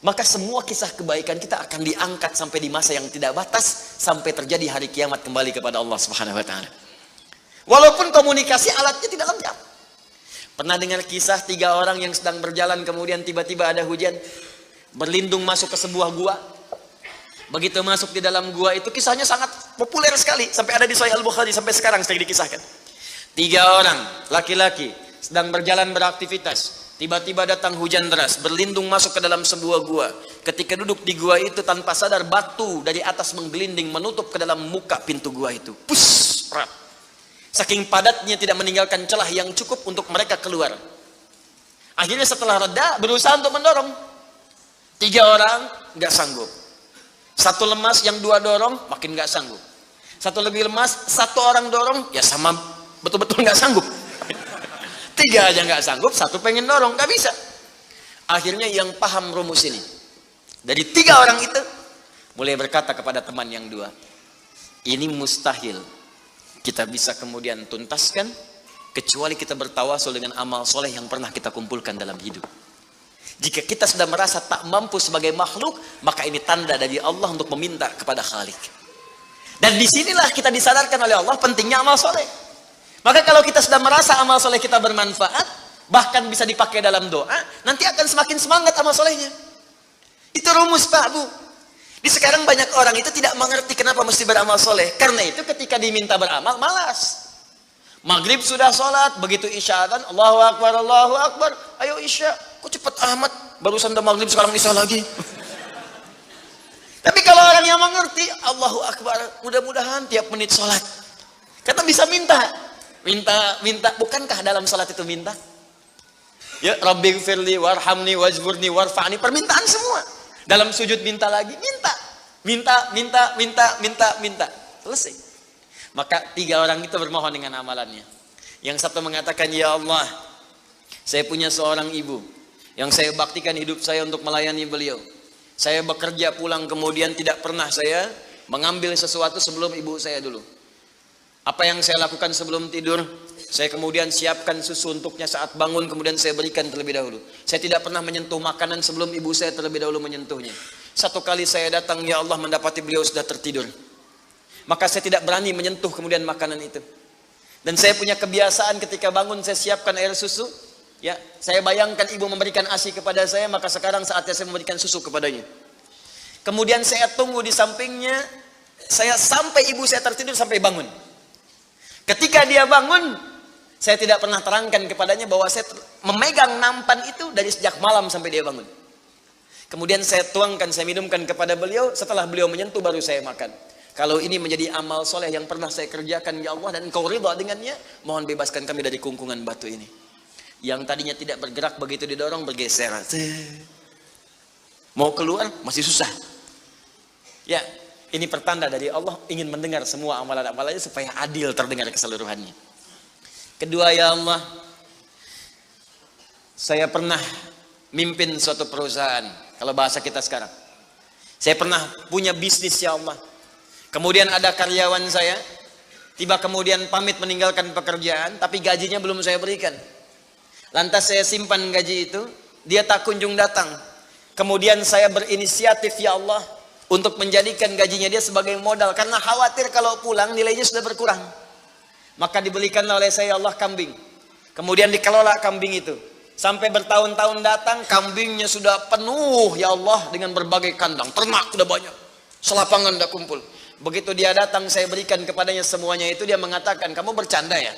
maka semua kisah kebaikan kita akan diangkat sampai di masa yang tidak batas. Sampai terjadi hari kiamat kembali kepada Allah Subhanahu wa ta'ala. Walaupun komunikasi alatnya tidak lengkap. Pernah dengar kisah 3 orang yang sedang berjalan, kemudian tiba-tiba ada hujan. Berlindung masuk ke sebuah gua. Begitu masuk di dalam gua itu, kisahnya sangat populer sekali, sampai ada di Sahih Al-Bukhari, sampai sekarang sedang dikisahkan. 3 orang laki-laki sedang berjalan beraktivitas, tiba-tiba datang hujan deras, berlindung masuk ke dalam sebuah gua. Ketika duduk di gua itu, tanpa sadar batu dari atas menggelinding menutup ke dalam muka pintu gua itu. Pus, rap. Saking padatnya tidak meninggalkan celah yang cukup untuk mereka keluar. Akhirnya setelah reda, berusaha untuk mendorong. 3 orang nggak sanggup. 1 lemas, yang 2 dorong, makin nggak sanggup. 1 lebih lemas, 1 orang dorong, ya sama betul-betul nggak sanggup. 3 aja nggak sanggup, 1 pengen dorong, nggak bisa. Akhirnya yang paham rumus ini, dari 3 orang itu, mulai berkata kepada teman yang 2, ini mustahil kita bisa kemudian tuntaskan, kecuali kita bertawasul dengan amal soleh yang pernah kita kumpulkan dalam hidup. Jika kita sudah merasa tak mampu sebagai makhluk, maka ini tanda dari Allah untuk meminta kepada Khalik. Dan disinilah kita disadarkan oleh Allah pentingnya amal soleh. Maka kalau kita sudah merasa amal soleh kita bermanfaat, bahkan bisa dipakai dalam doa, nanti akan semakin semangat amal solehnya. Itu rumus Pak Bu. Di sekarang banyak orang itu tidak mengerti kenapa mesti beramal soleh. Karena itu ketika diminta beramal, malas. Maghrib sudah sholat, begitu isya kan, Allahu Akbar, ayo isya. Kok cepet amat, barusan udah maghrib sekarang isya lagi. Tapi kalau orang yang mengerti, Allahu Akbar, mudah-mudahan tiap menit sholat. Kata bisa minta. Bukankah dalam sholat itu minta? Ya, Rabbighfirli warhamni wajburni warfa'ni, permintaan semua. Dalam sujud minta lagi, minta. Selesai. Maka 3 orang itu bermohon dengan amalannya. Yang satu mengatakan, ya Allah, saya punya seorang ibu yang saya baktikan hidup saya untuk melayani beliau. Saya bekerja pulang kemudian tidak pernah saya mengambil sesuatu sebelum ibu saya dulu. Apa yang saya lakukan sebelum tidur, saya kemudian siapkan susu untuknya saat bangun, kemudian saya berikan terlebih dahulu. Saya tidak pernah menyentuh makanan sebelum ibu saya terlebih dahulu menyentuhnya. Satu kali saya datang, ya Allah, mendapati beliau sudah tertidur. Maka saya tidak berani menyentuh kemudian makanan itu. Dan saya punya kebiasaan ketika bangun saya siapkan air susu. Ya, saya bayangkan ibu memberikan ASI kepada saya, maka sekarang saatnya saya memberikan susu kepadanya. Kemudian saya tunggu di sampingnya, saya sampai ibu saya tertidur sampai bangun. Ketika dia bangun, saya tidak pernah terangkan kepadanya bahwa saya memegang nampan itu dari sejak malam sampai dia bangun. Kemudian saya tuangkan, saya minumkan kepada beliau, setelah beliau menyentuh baru saya makan. Kalau ini menjadi amal soleh yang pernah saya kerjakan, ya Allah, dan Engkau ridha dengannya, mohon bebaskan kami dari kungkungan batu ini. Yang tadinya tidak bergerak, begitu didorong bergeser. Mau keluar masih susah. Ya, ini pertanda dari Allah ingin mendengar semua amalan-amalannya supaya adil terdengar keseluruhannya. Kedua, ya Allah, saya pernah mimpin suatu perusahaan. Kalau bahasa kita sekarang, saya pernah punya bisnis, ya Allah. Kemudian ada karyawan saya, tiba kemudian pamit meninggalkan pekerjaan, tapi gajinya belum saya berikan. Lantas saya simpan gaji itu, dia tak kunjung datang. Kemudian saya berinisiatif, ya Allah, untuk menjadikan gajinya dia sebagai modal, karena khawatir kalau pulang nilainya sudah berkurang. Maka dibelikanlah oleh saya, ya Allah, kambing. Kemudian dikelola kambing itu. Sampai bertahun-tahun datang, kambingnya sudah penuh, ya Allah, dengan berbagai kandang. Ternak sudah banyak, selapangan sudah kumpul. Begitu dia datang, saya berikan kepadanya semuanya itu, dia mengatakan, kamu bercanda ya?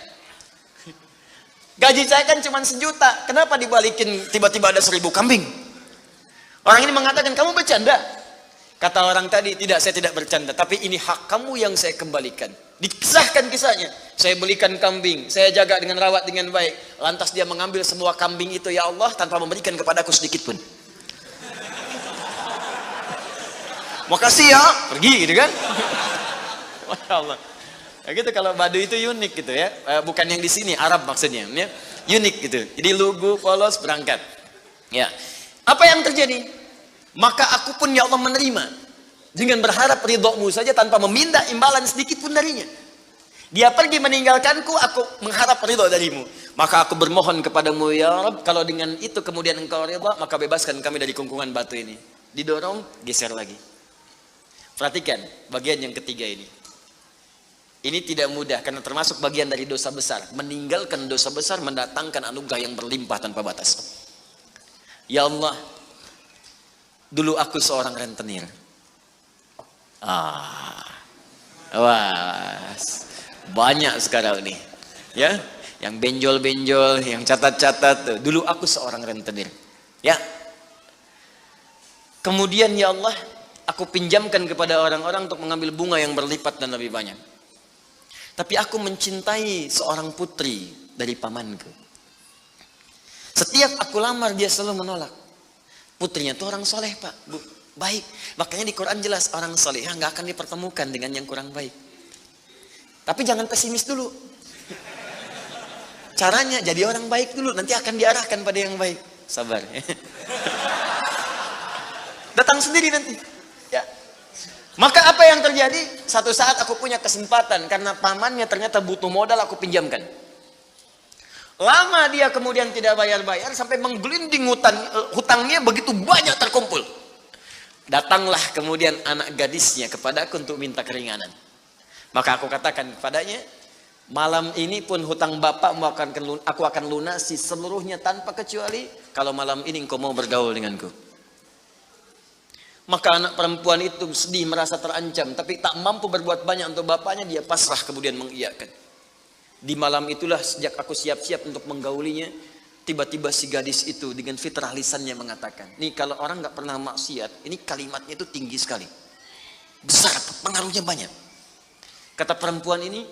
Gaji saya kan cuma 1 juta, kenapa dibalikin tiba-tiba ada 1000 kambing? Orang ini mengatakan, kamu bercanda. Kata orang tadi, tidak, saya tidak bercanda, tapi ini hak kamu yang saya kembalikan. Dikisahkan kisahnya, saya belikan kambing, saya jaga dengan rawat dengan baik. Lantas dia mengambil semua kambing itu, ya Allah, tanpa memberikan kepadaku sedikit pun. Makasih ya, pergi gitu kan. Masya Allah. Ya gitu, kalau Baduy itu unik gitu ya, bukan yang di sini, Arab maksudnya, ya. Unik gitu. Jadi lugu, polos, berangkat. Ya, apa yang terjadi? Maka aku pun, ya Allah, menerima dengan berharap ridhomu saja tanpa meminta imbalan sedikit pun darinya. Dia pergi meninggalkanku, aku mengharap ridho darimu. Maka aku bermohon kepadamu, ya Rabb, kalau dengan itu kemudian engkau ridho, maka bebaskan kami dari kungkungan batu ini. Didorong, geser lagi. Perhatikan bagian yang ketiga ini. Ini tidak mudah karena termasuk bagian dari dosa besar. Meninggalkan dosa besar mendatangkan anugerah yang berlimpah tanpa batas. Ya Allah, dulu aku seorang rentenir. Wah, banyak sekarang nih. Ya, yang benjol-benjol, yang catat-catat. Dulu aku seorang rentenir. Ya. Kemudian, ya Allah, aku pinjamkan kepada orang-orang untuk mengambil bunga yang berlipat dan lebih banyak. Tapi aku mencintai seorang putri dari pamanku. Setiap aku lamar, dia selalu menolak. Putrinya itu orang soleh, Pak, Bu, baik. Makanya di Quran jelas, orang soleh nggak akan dipertemukan dengan yang kurang baik. Tapi jangan pesimis dulu. Caranya jadi orang baik dulu, nanti akan diarahkan pada yang baik. Sabar. Datang sendiri nanti. Ya. Maka apa yang terjadi? Satu saat aku punya kesempatan karena pamannya ternyata butuh modal, aku pinjamkan. Lama dia kemudian tidak bayar-bayar sampai menggelinding hutangnya begitu banyak terkumpul. Datanglah kemudian anak gadisnya kepadaku untuk minta keringanan. Maka aku katakan kepadanya, malam ini pun hutang bapakmu aku akan lunasi seluruhnya tanpa kecuali kalau malam ini engkau mau bergaul denganku. Maka anak perempuan itu sedih, merasa terancam, tapi tak mampu berbuat banyak untuk bapaknya, dia pasrah kemudian mengiyakan. Di malam itulah sejak aku siap-siap untuk menggaulinya, tiba-tiba si gadis itu dengan fitrah lisannya mengatakan, nih kalau orang nggak pernah maksiat, ini kalimatnya itu tinggi sekali, besar, pengaruhnya banyak. Kata perempuan ini,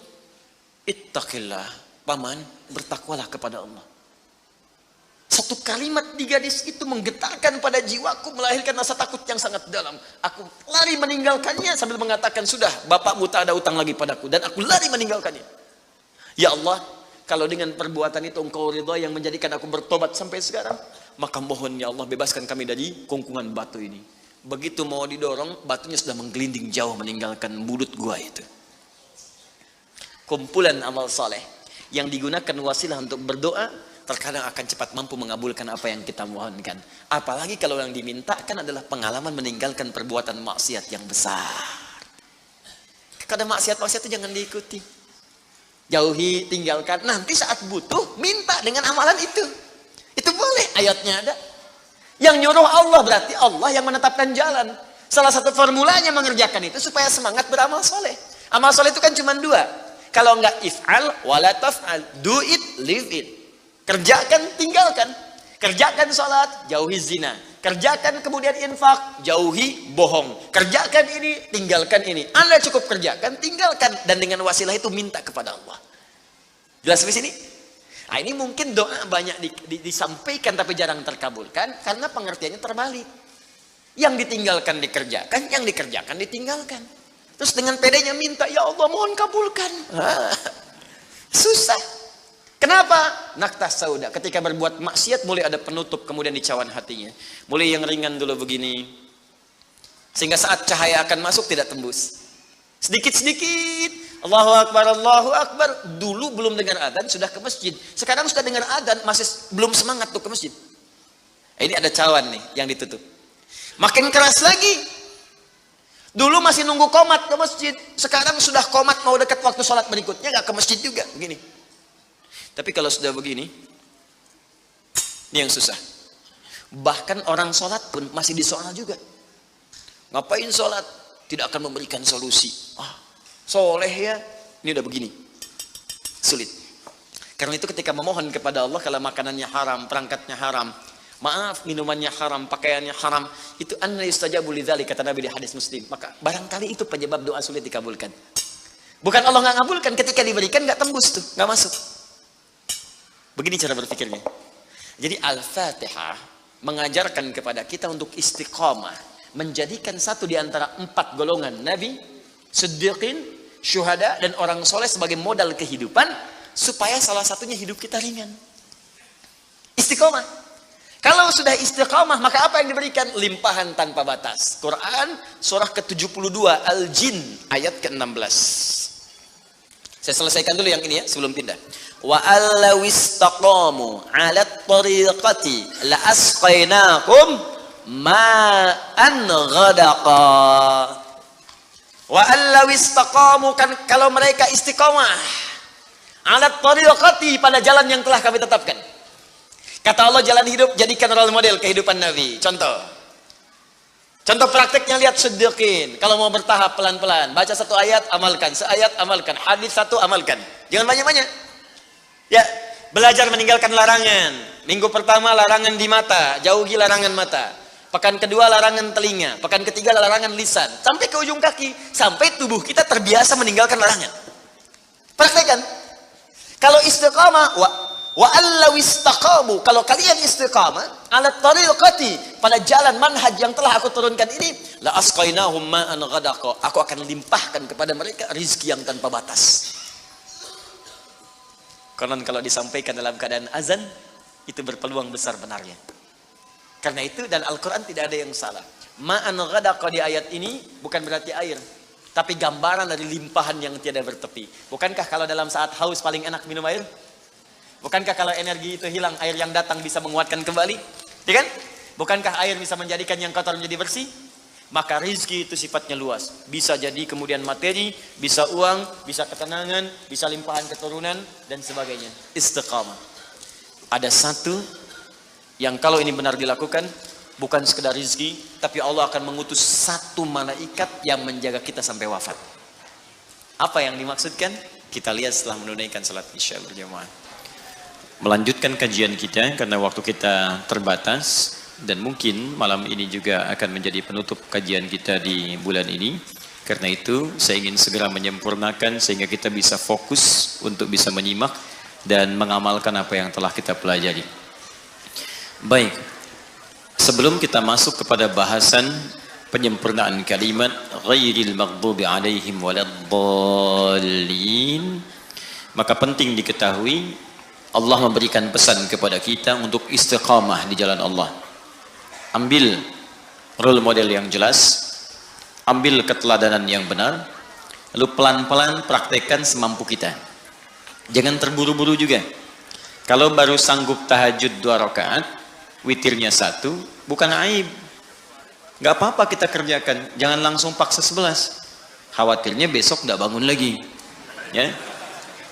ittaqillah, paman, bertakwalah kepada Allah. Satu kalimat di gadis itu menggetarkan pada jiwaku, melahirkan rasa takut yang sangat dalam. Aku lari meninggalkannya sambil mengatakan, sudah, bapakmu tak ada utang lagi padaku, dan aku lari meninggalkannya. Ya Allah, kalau dengan perbuatan itu engkau ridha yang menjadikan aku bertobat sampai sekarang, maka mohon ya Allah bebaskan kami dari kungkungan batu ini. Begitu mau didorong, batunya sudah menggelinding jauh meninggalkan mulut gua itu. Kumpulan amal saleh yang digunakan wasilah untuk berdoa, terkadang akan cepat mampu mengabulkan apa yang kita mohonkan. Apalagi kalau yang dimintakan adalah pengalaman meninggalkan perbuatan maksiat yang besar. Kadang maksiat-maksiat itu jangan diikuti. Jauhi, tinggalkan. Nanti saat butuh, minta dengan amalan itu. boleh, ayatnya ada. Yang nyuruh Allah berarti Allah yang menetapkan jalan. Salah satu formulanya mengerjakan itu supaya semangat beramal soleh. Amal soleh itu kan cuma dua. Kalau enggak if'al, wala taf'al. Do it, live it. Kerjakan, tinggalkan. Kerjakan sholat, jauhi zina. Kerjakan kemudian infak, jauhi bohong. Kerjakan ini, tinggalkan ini. Anda cukup kerjakan, tinggalkan. Dan dengan wasilah itu minta kepada Allah. Jelas di sini? Nah, ini mungkin doa banyak disampaikan tapi jarang terkabulkan karena pengertiannya terbalik. Yang ditinggalkan dikerjakan, yang dikerjakan ditinggalkan. Terus dengan pedenya minta, ya Allah mohon kabulkan. Susah. Kenapa? Naktah sauda. Ketika berbuat maksiat mulai ada penutup, kemudian dicawan hatinya. Mulai yang ringan dulu begini. Sehingga saat cahaya akan masuk tidak tembus. Sedikit-sedikit. Allahu Akbar, Allahu Akbar. Dulu belum dengar adzan sudah ke masjid. Sekarang sudah dengar adzan masih belum semangat tuh ke masjid. Ini ada cawan nih yang ditutup. Makin keras lagi. Dulu masih nunggu qomat ke masjid. Sekarang sudah qomat mau dekat waktu sholat berikutnya gak ke masjid juga. Begini. Tapi kalau sudah begini, ini yang susah. Bahkan orang sholat pun masih disoal juga. Ngapain sholat? Tidak akan memberikan solusi. Soleh ya, ini udah begini. Sulit. Karena itu ketika memohon kepada Allah, kalau makanannya haram, perangkatnya haram, maaf, minumannya haram, pakaiannya haram, itu anna yustajabu lidzalik, kata Nabi di hadis Muslim. Maka barangkali itu penyebab doa sulit dikabulkan. Bukan Allah nggak ngabulkan, ketika diberikan nggak tembus tuh, nggak masuk. Begini cara berpikirnya. Jadi Al-Fatihah mengajarkan kepada kita untuk istiqamah, menjadikan satu di antara 4 golongan Nabi, Siddiqin, Syuhada, dan orang soleh sebagai modal kehidupan, supaya salah satunya hidup kita ringan. Istiqamah. Kalau sudah istiqamah, maka apa yang diberikan? Limpahan tanpa batas. Quran surah ke-72 Al-Jin ayat ke-16. Saya selesaikan dulu yang ini ya sebelum pindah. Wa allaw istaqamu 'ala at-tariqati la asqainakum ma'an ghadaqa. Wa allaw istaqamu, kan kalau mereka istiqamah 'ala at-tariqati, pada jalan yang telah kami tetapkan. Kata Allah jalan hidup jadikan role model kehidupan Nabi. Contoh prakteknya lihat Siddiqin. Kalau mau bertahap pelan-pelan, baca satu ayat amalkan, seayat amalkan, hadis satu amalkan. Jangan banyak-banyak. Ya, belajar meninggalkan larangan. Minggu pertama larangan di mata, jauhi larangan mata. Pekan kedua larangan telinga, pekan ketiga larangan lisan, sampai ke ujung kaki, sampai tubuh kita terbiasa meninggalkan larangan. Praktekkan. Kalau istiqamah, wa allaw istaqamu, kalau kalian istiqamah ala tariqati, pada jalan manhaj yang telah aku turunkan ini, la asqainahum ma'an ghadaqa, aku akan limpahkan kepada mereka rizki yang tanpa batas. Konon kalau disampaikan dalam keadaan azan, itu berpeluang besar benarnya. Karena itu dan Al-Quran tidak ada yang salah. Ma'an ghadaqa di ayat ini bukan berarti air, tapi gambaran dari limpahan yang tiada bertepi. Bukankah kalau dalam saat haus paling enak minum air? Bukankah kalau energi itu hilang, air yang datang bisa menguatkan kembali? Ya kan? Bukankah air bisa menjadikan yang kotor menjadi bersih? Maka rizki itu sifatnya luas. Bisa jadi kemudian materi, bisa uang, bisa ketenangan, bisa limpahan keturunan, dan sebagainya. Istiqamah. Ada satu yang kalau ini benar dilakukan, bukan sekedar rizki, tapi Allah akan mengutus satu malaikat yang menjaga kita sampai wafat. Apa yang dimaksudkan? Kita lihat setelah menunaikan salat isya berjamaah. Melanjutkan kajian kita karena waktu kita terbatas, dan mungkin malam ini juga akan menjadi penutup kajian kita di bulan ini. Karena itu saya ingin segera menyempurnakan sehingga kita bisa fokus untuk bisa menyimak dan mengamalkan apa yang telah kita pelajari. Baik, sebelum kita masuk kepada bahasan penyempurnaan kalimat ghairil maghdubi alaihim waladdallin, maka penting diketahui Allah memberikan pesan kepada kita untuk istiqamah di jalan Allah. Ambil role model yang jelas, ambil keteladanan yang benar, lalu pelan-pelan praktekkan semampu kita. Jangan terburu-buru juga. Kalau baru sanggup tahajud 2 rakaat, witirnya 1, bukan aib. Gak apa-apa kita kerjakan, jangan langsung paksa 11. Khawatirnya besok gak bangun lagi. Ya,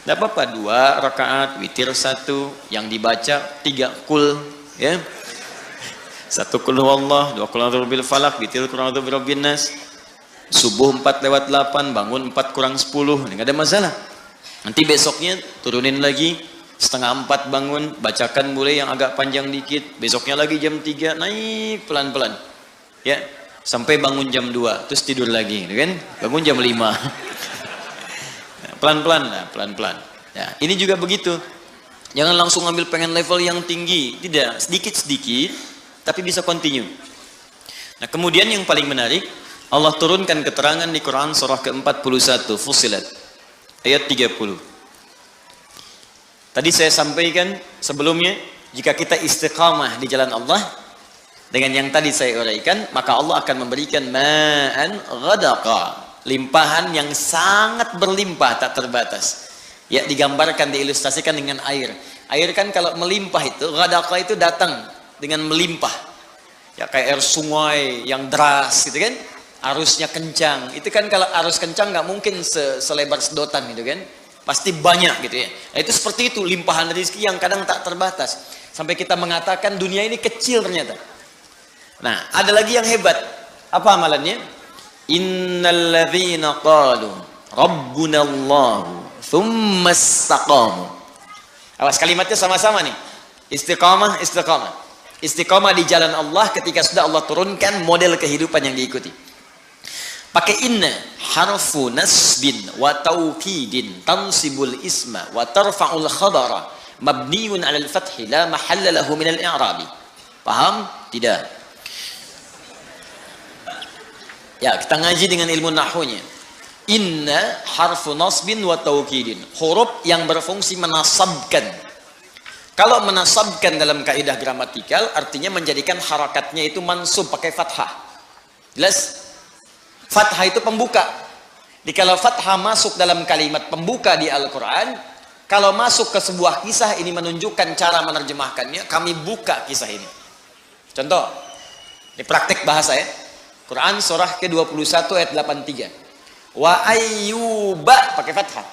gak apa-apa 2 rakaat, witir 1, yang dibaca 3 kul. ya. 1 qul huwallah, 2 qul a'udzu birabbil falaq, witir qul a'udzu birabbin nas. Subuh 4:08, bangun 4:10, enggak ada masalah. Nanti besoknya turunin lagi, 3:30 bangun, bacakan mulai yang agak panjang dikit, besoknya lagi jam 3, naik pelan-pelan. Ya, sampai bangun jam 2, terus tidur lagi, kan? Bangun jam 5. Pelan-pelan lah, pelan-pelan. Ya, ini juga begitu. Jangan langsung ambil pengen level yang tinggi, tidak, sedikit-sedikit, tapi bisa continue. Nah, kemudian yang paling menarik, Allah turunkan keterangan di Quran surah ke-41, Fussilat, ayat 30. Tadi saya sampaikan sebelumnya, jika kita istiqamah di jalan Allah, dengan yang tadi saya uraikan, maka Allah akan memberikan ma'an ghadaqa, limpahan yang sangat berlimpah, tak terbatas. Ya, digambarkan, diilustrasikan dengan air. Air kan kalau melimpah itu, ghadaqa itu datang dengan melimpah. Ya, kayak air sungai yang deras gitu kan, arusnya kencang. Itu kan kalau arus kencang nggak mungkin selebar sedotan gitu kan, pasti banyak gitu ya. Nah, itu seperti itu limpahan rezeki yang kadang tak terbatas. Sampai kita mengatakan dunia ini kecil ternyata. Nah, ada lagi yang hebat. Apa amalannya? Innalladzina qalu rabbunallahu tsumma istaqamu. Awas, kalimatnya sama-sama nih. Istiqamah, istiqamah. Istiqamah di jalan Allah ketika sudah Allah turunkan model kehidupan yang diikuti. Pakai inna, harfu nasbin wa tawkidin tansibul isma wa tarfa'ul khabara mabniun 'alal fathi la mahalla lahu minal i'rabi. Paham? Tidak. Ya, kita ngaji dengan ilmu nahwunya. Inna harfu nasbin wa tawkidin, huruf yang berfungsi menasabkan. Kalau menasabkan dalam kaidah gramatikal artinya menjadikan harakatnya itu mansub pakai fathah. Jelas? Fathah itu pembuka. Kalau fathah masuk dalam kalimat pembuka di Al-Quran, kalau masuk ke sebuah kisah, ini menunjukkan cara menerjemahkannya. Kami buka kisah ini. Contoh, ini praktek bahasa ya. Quran surah ke-21 ayat 83. Wa ayyuba pakai fathah.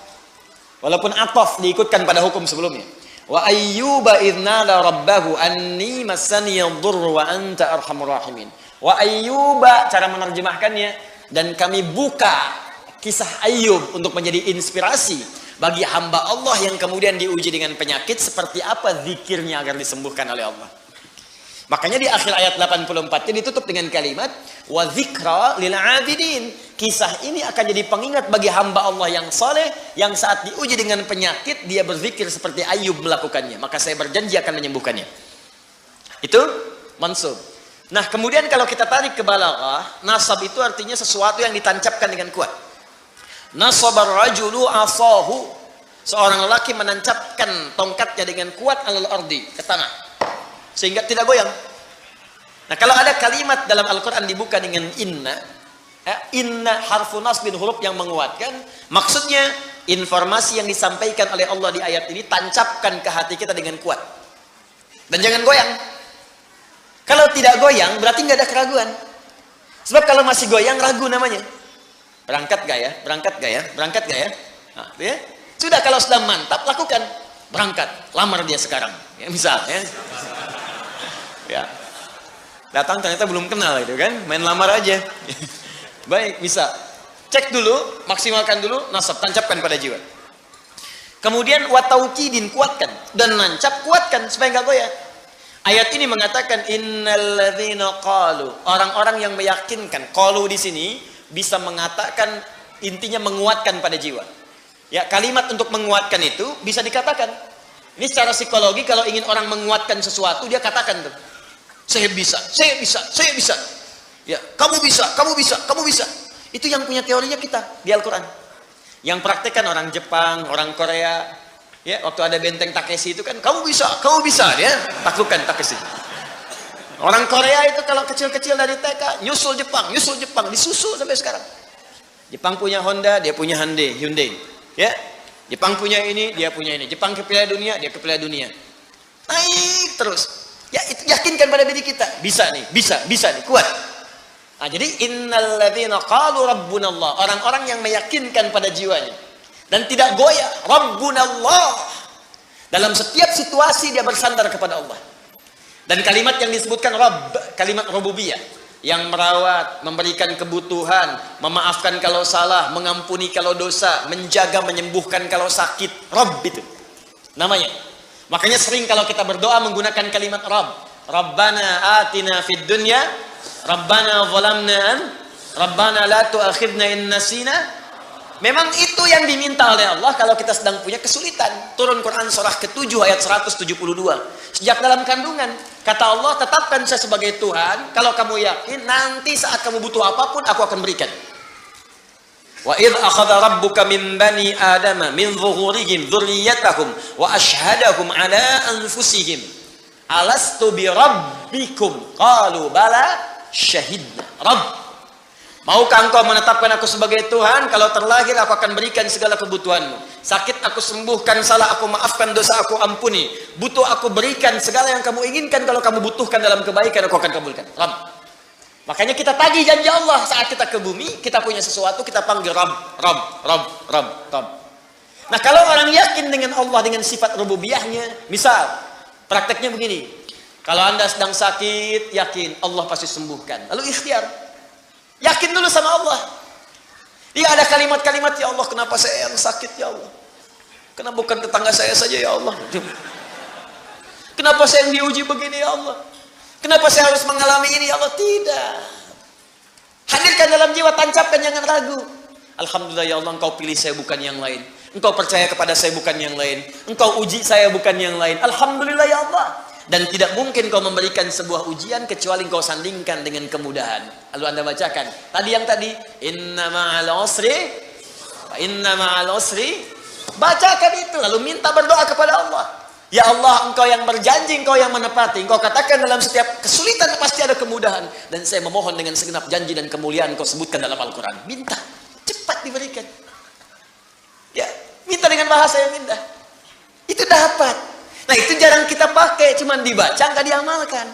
Walaupun ataf diikutkan pada hukum sebelumnya. Wa ayyuba idnala rabbahu anni massani yadhurru wa anta arhamur rahimin. Wa ayyuba, cara menerjemahkannya, dan kami buka kisah Ayyub untuk menjadi inspirasi bagi hamba Allah yang kemudian diuji dengan penyakit, seperti apa zikirnya agar disembuhkan oleh Allah. Makanya di akhir ayat 84 ditutup dengan kalimat wa dzikra lil 'abidin. Kisah ini akan jadi pengingat bagi hamba Allah yang saleh yang saat diuji dengan penyakit dia berzikir seperti Ayyub melakukannya, maka saya berjanji akan menyembuhkannya. Itu mansub. Nah, kemudian kalau kita tarik ke balaghah, nasab itu artinya sesuatu yang ditancapkan dengan kuat. Nasabar rajulu asahu, seorang lelaki menancapkan tongkatnya dengan kuat alal ardi, ke tanah, sehingga tidak goyang. Nah, kalau ada kalimat dalam Al-Quran dibuka dengan inna, inna harfu nasbin, huruf yang menguatkan, maksudnya informasi yang disampaikan oleh Allah di ayat ini tancapkan ke hati kita dengan kuat, dan jangan goyang. Kalau tidak goyang berarti nggak ada keraguan. Sebab kalau masih goyang ragu namanya. Berangkat gak ya? Berangkat gak ya? Berangkat gak ya? Nah, ya? Sudah, kalau sudah mantap lakukan. Berangkat, lamar dia sekarang. Ya, misal ya. Ya. Datang ternyata belum kenal itu kan, main lamar aja. Baik, bisa. Cek dulu, maksimalkan dulu, nasab, tancapkan pada jiwa. Kemudian wataukidin, kuatkan, dan nancap, kuatkan supaya nggak goyah. Ayat ini mengatakan innalladzina qalu, orang-orang yang meyakinkan. Qalu di sini bisa mengatakan, intinya menguatkan pada jiwa. Ya, kalimat untuk menguatkan itu bisa dikatakan. Ini secara psikologi, kalau ingin orang menguatkan sesuatu, dia katakan tuh, saya bisa, saya bisa, saya bisa. Ya, kamu bisa, kamu bisa, kamu bisa. Itu yang punya teorinya kita di Al-Quran. Yang praktekkan orang Jepang, orang Korea. Ya, waktu ada benteng Takeshi itu kan, kamu bisa, ya, taklukkan Takeshi. Orang Korea itu kalau kecil-kecil dari TK, nyusul Jepang, disusul sampai sekarang. Jepang punya Honda, dia punya Hyundai. Ya, Jepang punya ini, dia punya ini. Jepang ke Piala Dunia, dia ke Piala Dunia. Naik terus. Ya, itu yakinkan pada diri kita, bisa nih, bisa nih, kuat. Nah, jadi innalladzina qalu rabbunallah, orang-orang yang meyakinkan pada jiwanya dan tidak goyah, Rabbunallah. Dalam setiap situasi dia bersandar kepada Allah. Dan kalimat yang disebutkan Rabb, kalimat rububiyah, yang merawat, memberikan kebutuhan, memaafkan kalau salah, mengampuni kalau dosa, menjaga, menyembuhkan kalau sakit. Rabb itu namanya. Makanya sering kalau kita berdoa menggunakan kalimat Rabb. Rabbana atina fid dunya, Rabbana zalamna, Rabbana la tu'akhidna in nasina. Memang itu yang diminta oleh Allah kalau kita sedang punya kesulitan. Turun Quran surah ke-7 ayat 172. Sejak dalam kandungan, kata Allah, tetapkan saya sebagai Tuhan. Kalau kamu yakin, nanti saat kamu butuh apapun, aku akan berikan. Wa idh akhadha rabbuka min bani adama min zuhurihim dzurriyyatahum wa ashhadahum ala anfusihim alastu bi rabbikum qalu bala syahidna. Rabb, maukah engkau menetapkan aku sebagai Tuhan? Kalau terlahir aku akan berikan segala kebutuhanmu. Sakit aku sembuhkan, salah aku maafkan, dosa aku ampuni. Butuh aku berikan segala yang kamu inginkan. Kalau kamu butuhkan dalam kebaikan, aku akan kabulkan. Rabb. Makanya kita tagih janji Allah saat kita ke bumi, kita punya sesuatu, kita panggil Rabb, Rabb, Rabb, Rabb, Rabb. Nah, kalau orang yakin dengan Allah, dengan sifat rububiyahnya, misal prakteknya begini. Kalau Anda sedang sakit, yakin Allah pasti sembuhkan. Lalu ikhtiar. Yakin dulu sama Allah. Dia ada kalimat-kalimat, ya Allah, kenapa saya yang sakit, ya Allah? Kenapa bukan tetangga saya saja, ya Allah? Kenapa saya yang diuji begini, ya Allah? Kenapa saya harus mengalami ini, ya Allah? Tidak. Hadirkan dalam jiwa, tancapkan, jangan ragu. Alhamdulillah, ya Allah, engkau pilih saya bukan yang lain. Engkau percaya kepada saya bukan yang lain. Engkau uji saya bukan yang lain. Alhamdulillah, ya Allah. Dan tidak mungkin kau memberikan sebuah ujian kecuali kau sandingkan dengan kemudahan. Lalu Anda bacakan tadi yang tadi, inna ma'al usri, inna ma'al usri. Bacakan itu, lalu minta berdoa kepada Allah. Ya Allah, engkau yang berjanji, engkau yang menepati. Engkau katakan dalam setiap kesulitan pasti ada kemudahan. Dan saya memohon dengan segenap janji dan kemuliaan kau sebutkan dalam Al-Quran. Minta, cepat diberikan. Ya, minta dengan bahasa yang indah. Itu dapat. Nah, itu jarang kita pakai, cuman dibaca, nggak diamalkan.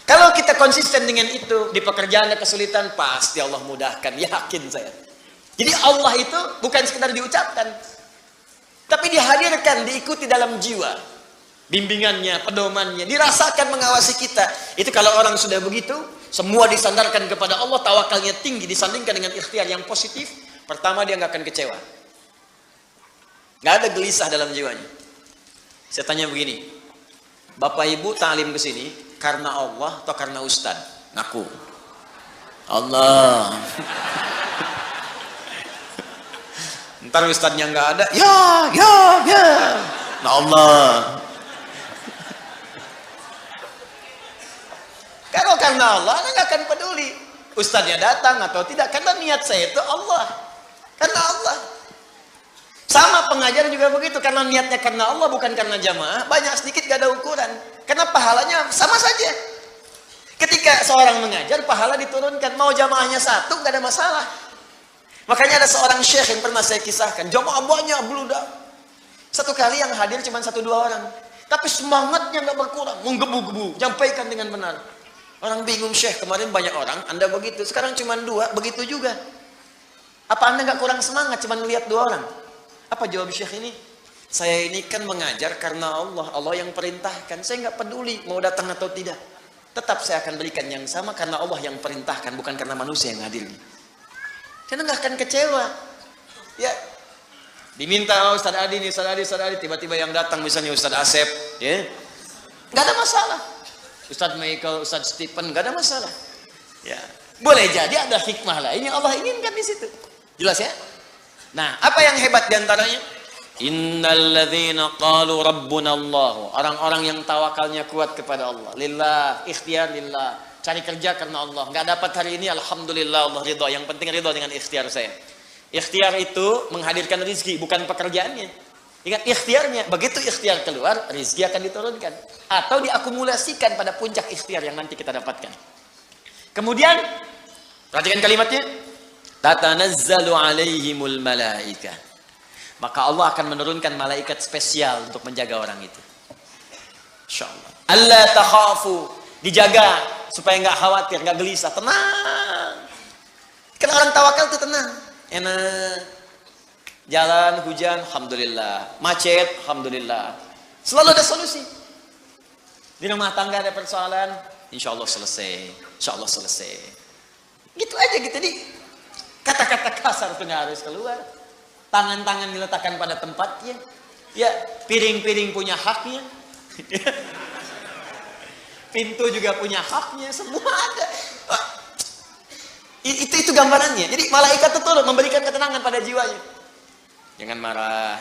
Kalau kita konsisten dengan itu, di pekerjaan ada kesulitan, pasti Allah mudahkan, yakin saya. Jadi Allah itu bukan sekedar diucapkan, tapi dihadirkan, diikuti dalam jiwa. Bimbingannya, pedomannya, dirasakan mengawasi kita. Itu kalau orang sudah begitu, semua disandarkan kepada Allah, tawakalnya tinggi, disandingkan dengan ikhtiar yang positif. Pertama, dia nggak akan kecewa. Nggak ada gelisah dalam jiwanya. Saya tanya begini, Bapak Ibu ta'lim ke sini karena Allah atau karena Ustad? Ngaku. Allah. Ntar Ustadnya nggak ada, ya. Nah Allah. Kalau karena Allah, Anda nggak akan peduli. Ustadnya datang atau tidak, karena niat saya itu Allah. Karena Allah. Sama pengajar juga begitu, karena niatnya karena Allah bukan karena jamaah, banyak sedikit gak ada ukuran. Karena pahalanya sama saja. Ketika seorang mengajar, pahala diturunkan. Mau jamaahnya satu, gak ada masalah. Makanya ada seorang syekh yang pernah saya kisahkan, jamaah banyak beludak. Satu kali yang hadir cuma 1-2 orang. Tapi semangatnya gak berkurang, menggebu-gebu, nyampaikan dengan benar. Orang bingung, syekh kemarin banyak orang, Anda begitu, sekarang cuma 2, begitu juga. Apa Anda gak kurang semangat, cuma melihat 2 orang? Apa jawab syekh ini? Saya ini kan mengajar karena Allah. Allah yang perintahkan. Saya nggak peduli mau datang atau tidak. Tetap saya akan berikan yang sama karena Allah yang perintahkan, bukan karena manusia yang hadir. Karena nggak akan kecewa. Ya, diminta Ustaz Adi nih, Ustaz Adi, tiba-tiba yang datang misalnya Ustaz Asep, ya, nggak ada masalah. Ustaz Michael, Ustaz Stephen, nggak ada masalah. Ya, boleh jadi ada hikmah lain yang Allah inginkan di situ. Jelas ya? Nah, apa yang hebat diantaranya? Innalladzina qalu rabbuna Allah. Orang-orang yang tawakalnya kuat kepada Allah. Lillah, ikhtiar lillah. Cari kerja karena Allah. Nggak dapat hari ini, alhamdulillah Allah ridha. Yang penting ridha dengan ikhtiar saya. Ikhtiar itu menghadirkan rezeki, bukan pekerjaannya. Ingat ikhtiarnya. Begitu ikhtiar keluar, rezeki akan diturunkan. Atau diakumulasikan pada puncak ikhtiar yang nanti kita dapatkan. Kemudian, perhatikan kalimatnya. Tatanazzalu alaihimul malaika. Maka Allah akan menurunkan malaikat spesial untuk menjaga orang itu. Insyaallah. Alla takhafu, dijaga supaya nggak khawatir, nggak gelisah, tenang. Karena orang tawakal itu tenang, enak. Jalan hujan, alhamdulillah. Macet, alhamdulillah. Selalu ada solusi. Di rumah tangga ada persoalan, insya Allah selesai, insya Allah selesai. Gitu aja gitu. Jadi kata-kata kasar itu nggak harus keluar. Tangan-tangan diletakkan pada tempatnya. Ya, piring-piring punya haknya. Pintu juga punya haknya, semua ada. Itu gambarannya. Jadi malaikat itu memberikan ketenangan pada jiwanya. Jangan marah,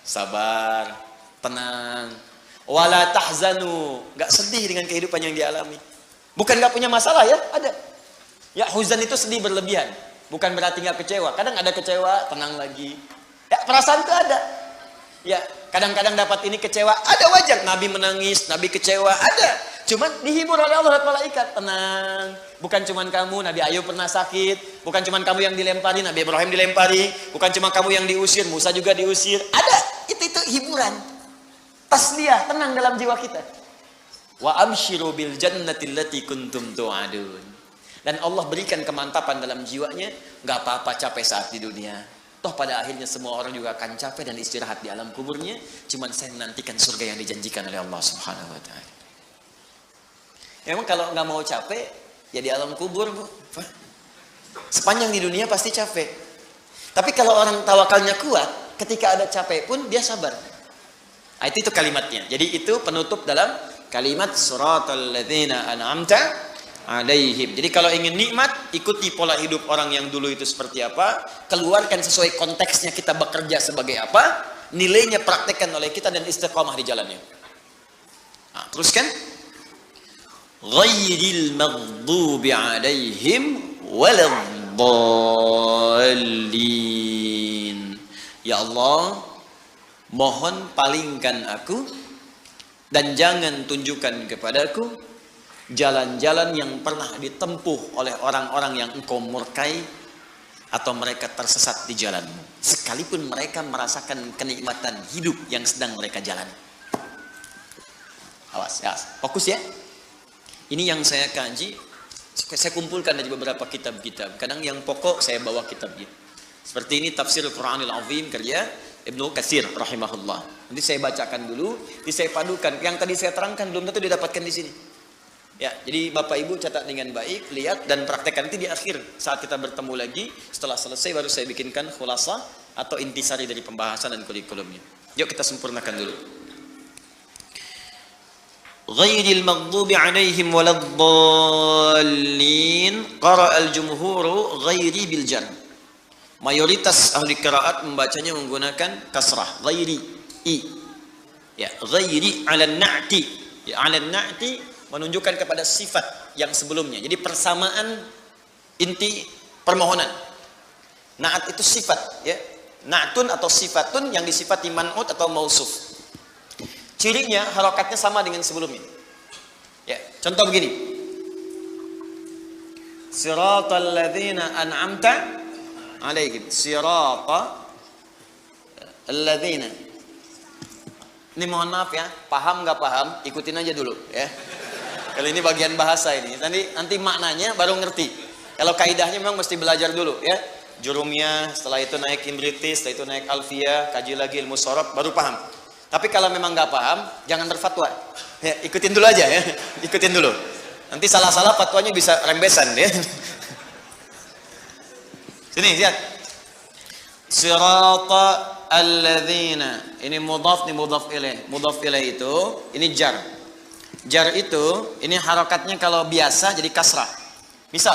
sabar, tenang. Wala tahzanu, nggak sedih dengan kehidupan yang dialami. Bukan nggak punya masalah ya, ada. Ya huzan itu sedih berlebihan, bukan berarti nggak kecewa. Kadang ada kecewa, tenang lagi. Ya perasaan itu ada. Ya kadang-kadang dapat ini kecewa, ada wajar. Nabi menangis, Nabi kecewa, ada. Cuman dihibur oleh Allah dan malaikat, tenang. Bukan cuman kamu, Nabi Ayub pernah sakit. Bukan cuman kamu yang dilempari, Nabi Ibrahim dilempari. Bukan cuma kamu yang diusir, Musa juga diusir. Ada, itu hiburan. Tasliyah, tenang dalam jiwa kita. Wa abshiru bil jannati allati kuntum tu'adun. Dan Allah berikan kemantapan dalam jiwanya, nggak apa-apa capek saat di dunia. Toh pada akhirnya semua orang juga akan capek dan istirahat di alam kuburnya. Cuman saya menantikan surga yang dijanjikan oleh Allah Subhanahu wa taala. Emang kalau nggak mau capek, ya di alam kubur, Bu. Sepanjang di dunia pasti capek. Tapi kalau orang tawakalnya kuat, ketika ada capek pun dia sabar. Nah, itu kalimatnya. Jadi itu penutup dalam kalimat suratal ladzina an'amta alaihim. Jadi kalau ingin nikmat, ikuti pola hidup orang yang dulu itu seperti apa, keluarkan sesuai konteksnya kita bekerja sebagai apa, nilainya praktekkan oleh kita dan istiqamah di jalannya. Nah, teruskan. Ghairil maghdubi alaihim waladdallin. Ya Allah, mohon palingkan aku dan jangan tunjukkan kepadaku jalan-jalan yang pernah ditempuh oleh orang-orang yang engkau murkai atau mereka tersesat di jalanmu. Sekalipun mereka merasakan kenikmatan hidup yang sedang mereka jalani. Awas, ya, fokus ya. Ini yang saya kaji, saya kumpulkan dari beberapa kitab-kitab. Kadang yang pokok saya bawa kitabnya. Seperti ini Tafsir Al-Quranil Azim karya Ibnu Katsir rahimahullah. Nanti saya bacakan dulu, nanti saya padukan. Yang tadi saya terangkan belum tentu didapatkan di sini. Ya, jadi Bapak Ibu catat dengan baik, lihat dan praktekkan. Nanti di akhir saat kita bertemu lagi, setelah selesai baru saya bikinkan khulasah atau intisari dari pembahasan dan kurikulumnya. Yuk kita sempurnakan dulu. Ghairil maghdubi alaihim waladdallin. Qara al-jumhuru ghairi bil jar. Mayoritas ahli qiraat membacanya menggunakan kasrah, ghairi, i. Ya, ghairi 'ala an-na'ti. Ya, 'ala an-na'ti menunjukkan kepada sifat yang sebelumnya. Jadi persamaan inti permohonan. Na'at itu sifat, ya. Na'tun atau sifatun yang disifati man'ut atau mausuf. Cirinya harokatnya sama dengan sebelumnya. Ya, contoh begini. Siratal ladzina an'amta alaihim. Sirata alladzina. Ini mohon maaf ya, paham nggak paham, ikutin aja dulu ya. Kalau ini bagian bahasa ini, nanti maknanya baru ngerti. Kalau kaidahnya memang mesti belajar dulu ya. Jurumiyah, setelah itu naik imritis, setelah itu naik alfiyah, kaji lagi ilmu sorof, baru paham. Tapi kalau memang nggak paham, jangan berfatwa. Ya, ikutin dulu aja ya, ikutin dulu. Nanti salah-salah fatwanya bisa rembesan ya. Sini lihat. Sirata alladzina. Ini mudhaf, ini mudhaf ilaih. Mudhaf ilaih itu ini jar. Jar itu ini harokatnya kalau biasa jadi kasrah. Misal,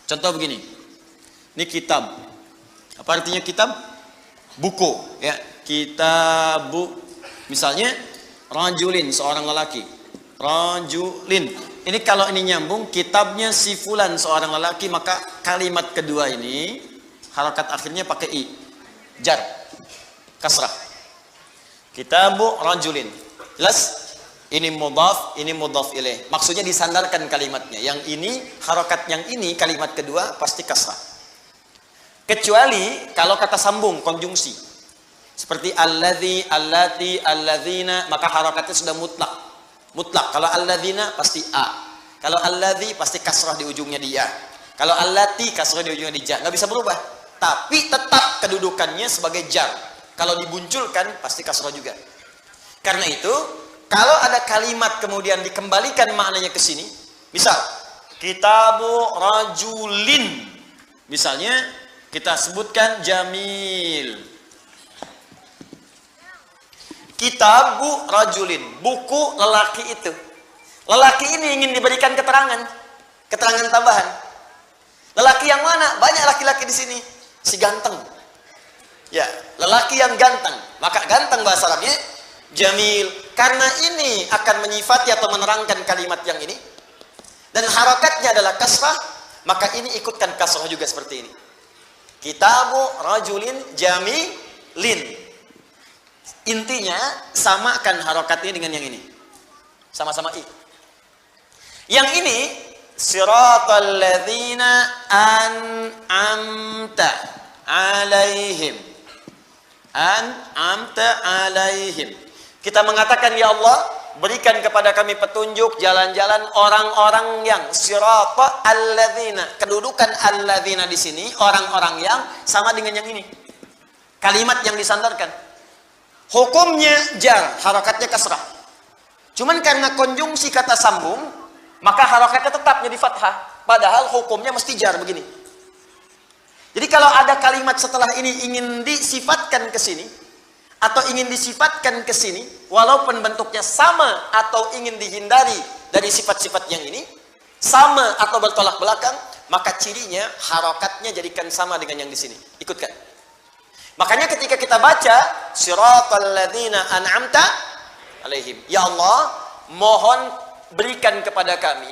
contoh begini. Ini kitab. Apa artinya kitab? Buku, ya. Kitabu. Misalnya rajulin, seorang lelaki. Rajulin. Ini kalau ini nyambung, kitabnya si fulan seorang lelaki, maka kalimat kedua ini harokat akhirnya pakai i. Jar. Kasrah. Kitabu rajulin. Jelas? Ini mudhaf ilaih. Maksudnya disandarkan kalimatnya. Yang ini, harokat yang ini, kalimat kedua pasti kasrah. Kecuali kalau kata sambung, konjungsi. Seperti alladzi, allati, alladzina, maka harokatnya sudah mutlak. Mutlak. Kalau alladzina pasti a. Kalau alladzi pasti kasrah di ujungnya dia. Kalau allati kasrah di ujungnya di ja. Nggak bisa berubah. Tapi tetap kedudukannya sebagai jar. Kalau dibunculkan pasti kasrah juga. Karena itu Kalau ada kalimat kemudian dikembalikan maknanya ke sini, misal kitabu rajulin, misalnya kita sebutkan jamil. Kitabu rajulin, buku lelaki itu. Lelaki ini ingin diberikan keterangan tambahan. Lelaki yang mana? Banyak laki-laki di sini. Si ganteng. Ya, lelaki yang ganteng. Maka ganteng bahasa Arabnya jamil. Karena ini akan menyifati atau menerangkan kalimat yang ini. Dan harakatnya adalah kasrah, maka ini ikutkan kasrah juga seperti ini. Kitabu rajulin jamilin. Intinya samakan harakatnya dengan yang ini. Sama-sama i. Yang ini siratal ladzina an'amta alaihim. An'amta alaihim. Kita mengatakan, ya Allah, berikan kepada kami petunjuk jalan-jalan orang-orang yang sirata alladzina. Kedudukan alladzina di sini orang-orang yang sama dengan yang ini. Kalimat yang disandarkan. Hukumnya jar, harakatnya kasrah. Cuman karena konjungsi kata sambung, maka harakatnya tetap jadi fathah. Padahal hukumnya mesti jar begini. Jadi kalau ada kalimat setelah ini ingin disifatkan ke sini, atau ingin disifatkan ke sini, walaupun bentuknya sama atau ingin dihindari dari sifat-sifat yang ini, sama atau bertolak belakang, maka cirinya harakatnya jadikan sama dengan yang di sini. Ikutkan. Makanya ketika kita baca siratal ladzina an'amta alaihim, ya Allah, mohon berikan kepada kami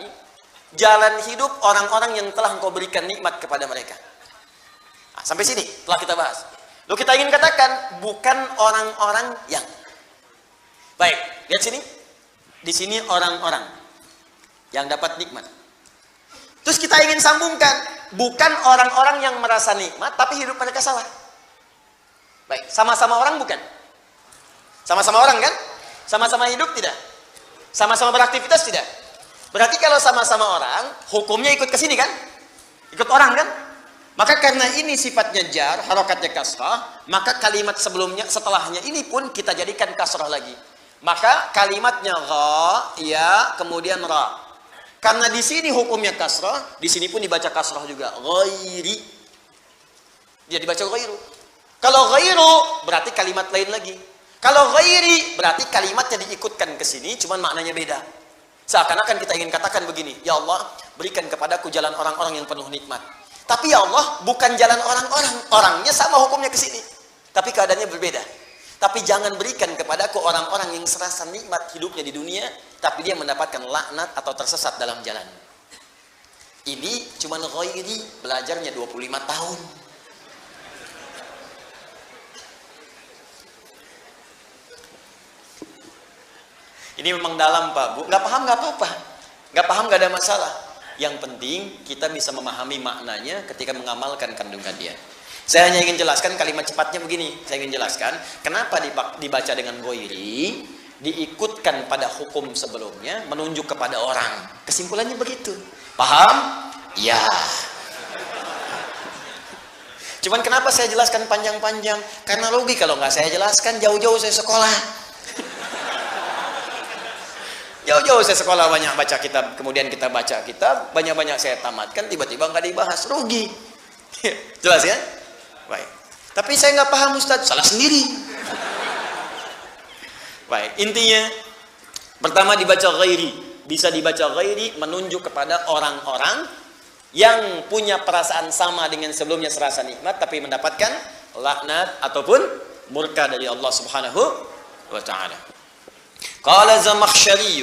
jalan hidup orang-orang yang telah Engkau berikan nikmat kepada mereka. Nah, sampai sini telah kita bahas. Lalu kita ingin katakan bukan orang-orang yang. Baik, lihat sini. Di sini orang-orang yang dapat nikmat. Terus kita ingin sambungkan, bukan orang-orang yang merasa nikmat tapi hidup mereka salah. Baik, sama-sama orang bukan? Sama-sama orang kan? Sama-sama hidup tidak? Sama-sama beraktivitas tidak? Berarti kalau sama-sama orang, hukumnya ikut ke sini kan? Ikut orang kan? Maka karena ini sifatnya jar, harakatnya kasrah, maka kalimat sebelumnya, setelahnya ini pun kita jadikan kasrah lagi. Maka kalimatnya gha, ya, kemudian ra. Karena di sini hukumnya kasrah, di sini pun dibaca kasrah juga. Ghairi. Dia dibaca ghairu. Kalau ghairu berarti kalimat lain lagi. Kalau ghairi berarti kalimatnya diikutkan ke sini, cuman maknanya beda. Seakan-akan kita ingin katakan begini, ya Allah, berikan kepadaku jalan orang-orang yang penuh nikmat. Tapi ya Allah, bukan jalan orang-orang, orangnya sama hukumnya ke sini, tapi keadaannya berbeda. Tapi jangan berikan kepadaku orang-orang yang serasa nikmat hidupnya di dunia, tapi dia mendapatkan laknat atau tersesat dalam jalan. Ini cuman ghairi, belajarnya 25 tahun. Ini memang dalam Pak Bu, nggak paham nggak apa-apa, nggak paham nggak ada masalah. Yang penting kita bisa memahami maknanya ketika mengamalkan kandungan dia. Saya hanya ingin jelaskan kalimat cepatnya begini. Saya ingin jelaskan kenapa dibaca dengan ghairi, diikutkan pada hukum sebelumnya, menunjuk kepada orang. Kesimpulannya begitu. Paham? Ya. Cuman kenapa saya jelaskan panjang-panjang? Karena rugi kalau nggak saya jelaskan, jauh-jauh saya sekolah. Jauh-jauh saya sekolah banyak baca kitab, kemudian kita baca kitab, banyak-banyak saya tamatkan, tiba-tiba nggak dibahas, rugi. Jelas ya? Baik. Tapi saya nggak paham Ustaz, salah sendiri. Baik, intinya pertama dibaca ghairi, bisa dibaca ghairi menunjuk kepada orang-orang yang punya perasaan sama dengan sebelumnya serasa nikmat tapi mendapatkan laknat ataupun murka dari Allah Subhanahu wa taala. Qala Zamakhsyari.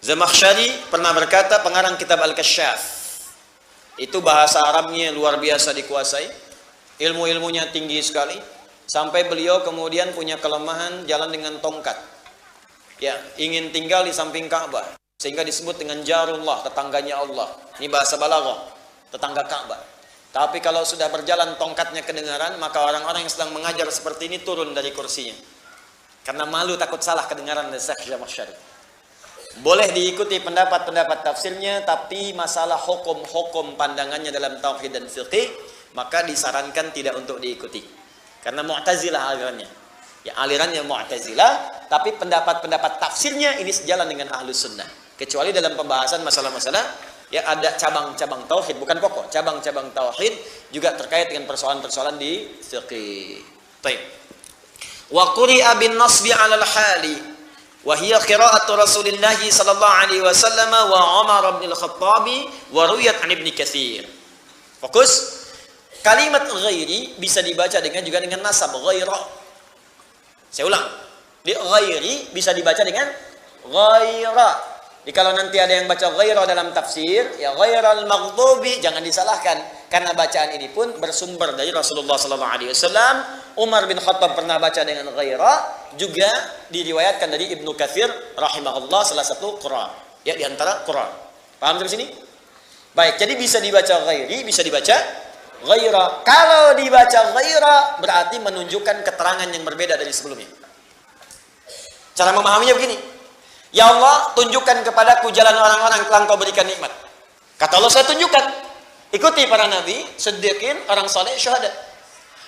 Zamakhsyari pernah berkata, pengarang kitab Al-Kasyaf. Itu bahasa Arabnya luar biasa dikuasai. Ilmu-ilmunya tinggi sekali. Sampai beliau kemudian punya kelemahan jalan dengan tongkat. Ya, ingin tinggal di samping Ka'bah. Sehingga disebut dengan Jarullah, tetangganya Allah. Ini bahasa balaghah, tetangga Ka'bah. Tapi kalau sudah berjalan tongkatnya kedengaran, maka orang-orang yang sedang mengajar seperti ini turun dari kursinya. Karena malu takut salah kedengaran dari Syekh Zamakhsyari. Boleh diikuti pendapat-pendapat tafsirnya, tapi masalah hukum-hukum pandangannya dalam tauhid dan fiqih, maka disarankan tidak untuk diikuti. Karena Mu'tazilah alirannya. Ya, alirannya Mu'tazilah, tapi pendapat-pendapat tafsirnya ini sejalan dengan Ahlus Sunnah. Kecuali dalam pembahasan masalah-masalah ya ada cabang-cabang tauhid, bukan pokok, cabang-cabang tauhid juga terkait dengan persoalan-persoalan di fiqih. Baik. Wa quri'a bin nasbi 'ala al-hali wa hiya qira'atu Rasulillah sallallahu alaihi wasallam wa Umar bin al-Khattab wa ruwiyat 'an Ibnu Katsir. Fokus. Kalimat ghairi bisa dibaca juga dengan nasab ghaira. Saya ulang. Di ghairi bisa dibaca dengan ghaira. Jadi kalau nanti ada yang baca ghaira dalam tafsir, ya ghairal maghdubi, jangan disalahkan karena bacaan ini pun bersumber dari Rasulullah sallallahu alaihi wasallam. Umar bin Khattab pernah baca dengan ghaira, juga diriwayatkan dari Ibnu Katsir rahimahullah salah satu qurra. Ya, di antara qurra. Paham sampai sini? Baik, jadi bisa dibaca ghairi, bisa dibaca ghaira. Kalau dibaca ghaira berarti menunjukkan keterangan yang berbeda dari sebelumnya. Cara memahaminya begini. Ya Allah, tunjukkan kepadaku jalan orang-orang yang telah Engkau berikan nikmat. Kata Allah, saya tunjukkan. Ikuti para nabi, siddiqin, orang saleh, syuhada.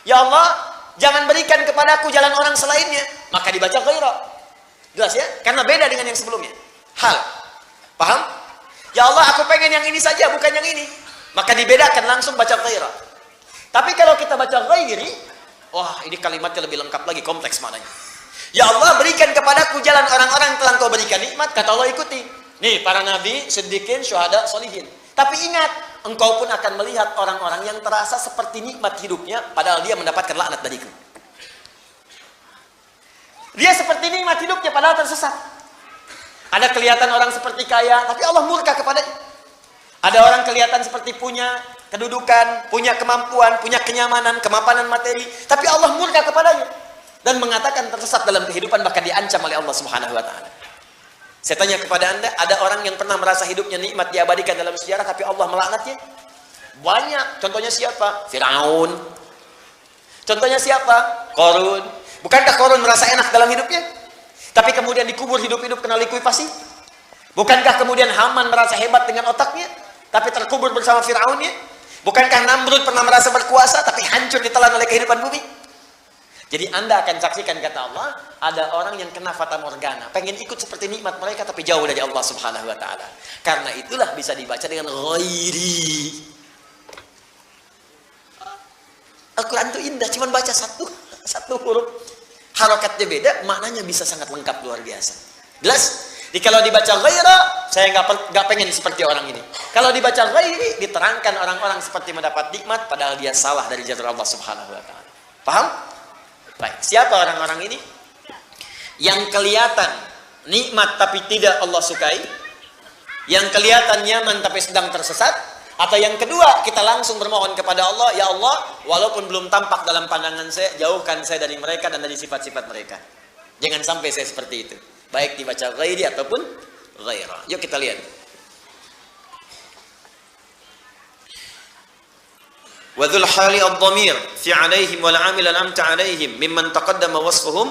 Ya Allah, jangan berikan kepadaku jalan orang selainnya. Maka dibaca ghaira. Jelas ya? Karena beda dengan yang sebelumnya. Hal. Paham? Ya Allah, aku pengen yang ini saja, bukan yang ini. Maka dibedakan, langsung baca ghaira. Tapi kalau kita baca ghairi, wah, ini kalimatnya lebih lengkap lagi, kompleks maknanya. Ya Allah, berikan kepadaku jalan orang-orang yang telah Engkau berikan nikmat. Kata Allah, ikuti. Nih, para nabi, siddiqin, syuhada, solihin. Tapi ingat, engkau pun akan melihat orang-orang yang terasa seperti nikmat hidupnya, padahal dia mendapatkan laknat dariku. Dia seperti nikmat hidupnya, padahal tersesat. Ada kelihatan orang seperti kaya, tapi Allah murka kepadanya. Ada orang kelihatan seperti punya kedudukan, punya kemampuan, punya kenyamanan, kemapanan materi, tapi Allah murka kepadanya dan mengatakan tersesat dalam kehidupan, bahkan diancam oleh Allah Subhanahu wa taala. Saya tanya kepada Anda, ada orang yang pernah merasa hidupnya nikmat diabadikan dalam sejarah tapi Allah melaknatnya? Banyak. Contohnya siapa? Firaun. Contohnya siapa? Qarun. Bukankah Qarun merasa enak dalam hidupnya? Tapi kemudian dikubur hidup-hidup kena likuifasi? Bukankah kemudian Haman merasa hebat dengan otaknya tapi terkubur bersama Firaunnya? Bukankah Namrud pernah merasa berkuasa tapi hancur ditelan oleh kehidupan bumi? Jadi Anda akan saksikan, kata Allah, ada orang yang kena fata morgana, pengen ikut seperti nikmat mereka tapi jauh dari Allah Subhanahu wa taala. Karena itulah bisa dibaca dengan ghairi. Al-Quran itu indah, cuman baca satu huruf, harokatnya beda, maknanya bisa sangat lengkap, luar biasa. Jelas? Jadi kalau dibaca ghaira, saya nggak pengen seperti orang ini. Kalau dibaca ghairi, diterangkan orang-orang seperti mendapat nikmat, padahal dia salah dari jalur Allah Subhanahu wa taala. Paham? Baik, siapa orang-orang ini? Yang kelihatan nikmat tapi tidak Allah sukai, yang kelihatan nyaman tapi sedang tersesat, atau yang kedua, kita langsung bermohon kepada Allah, ya Allah, walaupun belum tampak dalam pandangan saya, jauhkan saya dari mereka dan dari sifat-sifat mereka. Jangan sampai saya seperti itu. Baik dibaca ghairi ataupun ghaira. Yuk kita lihat. وذو الحال الضمير في عليهم والعامل أنعمت عليهم ممن تقدم وصفهم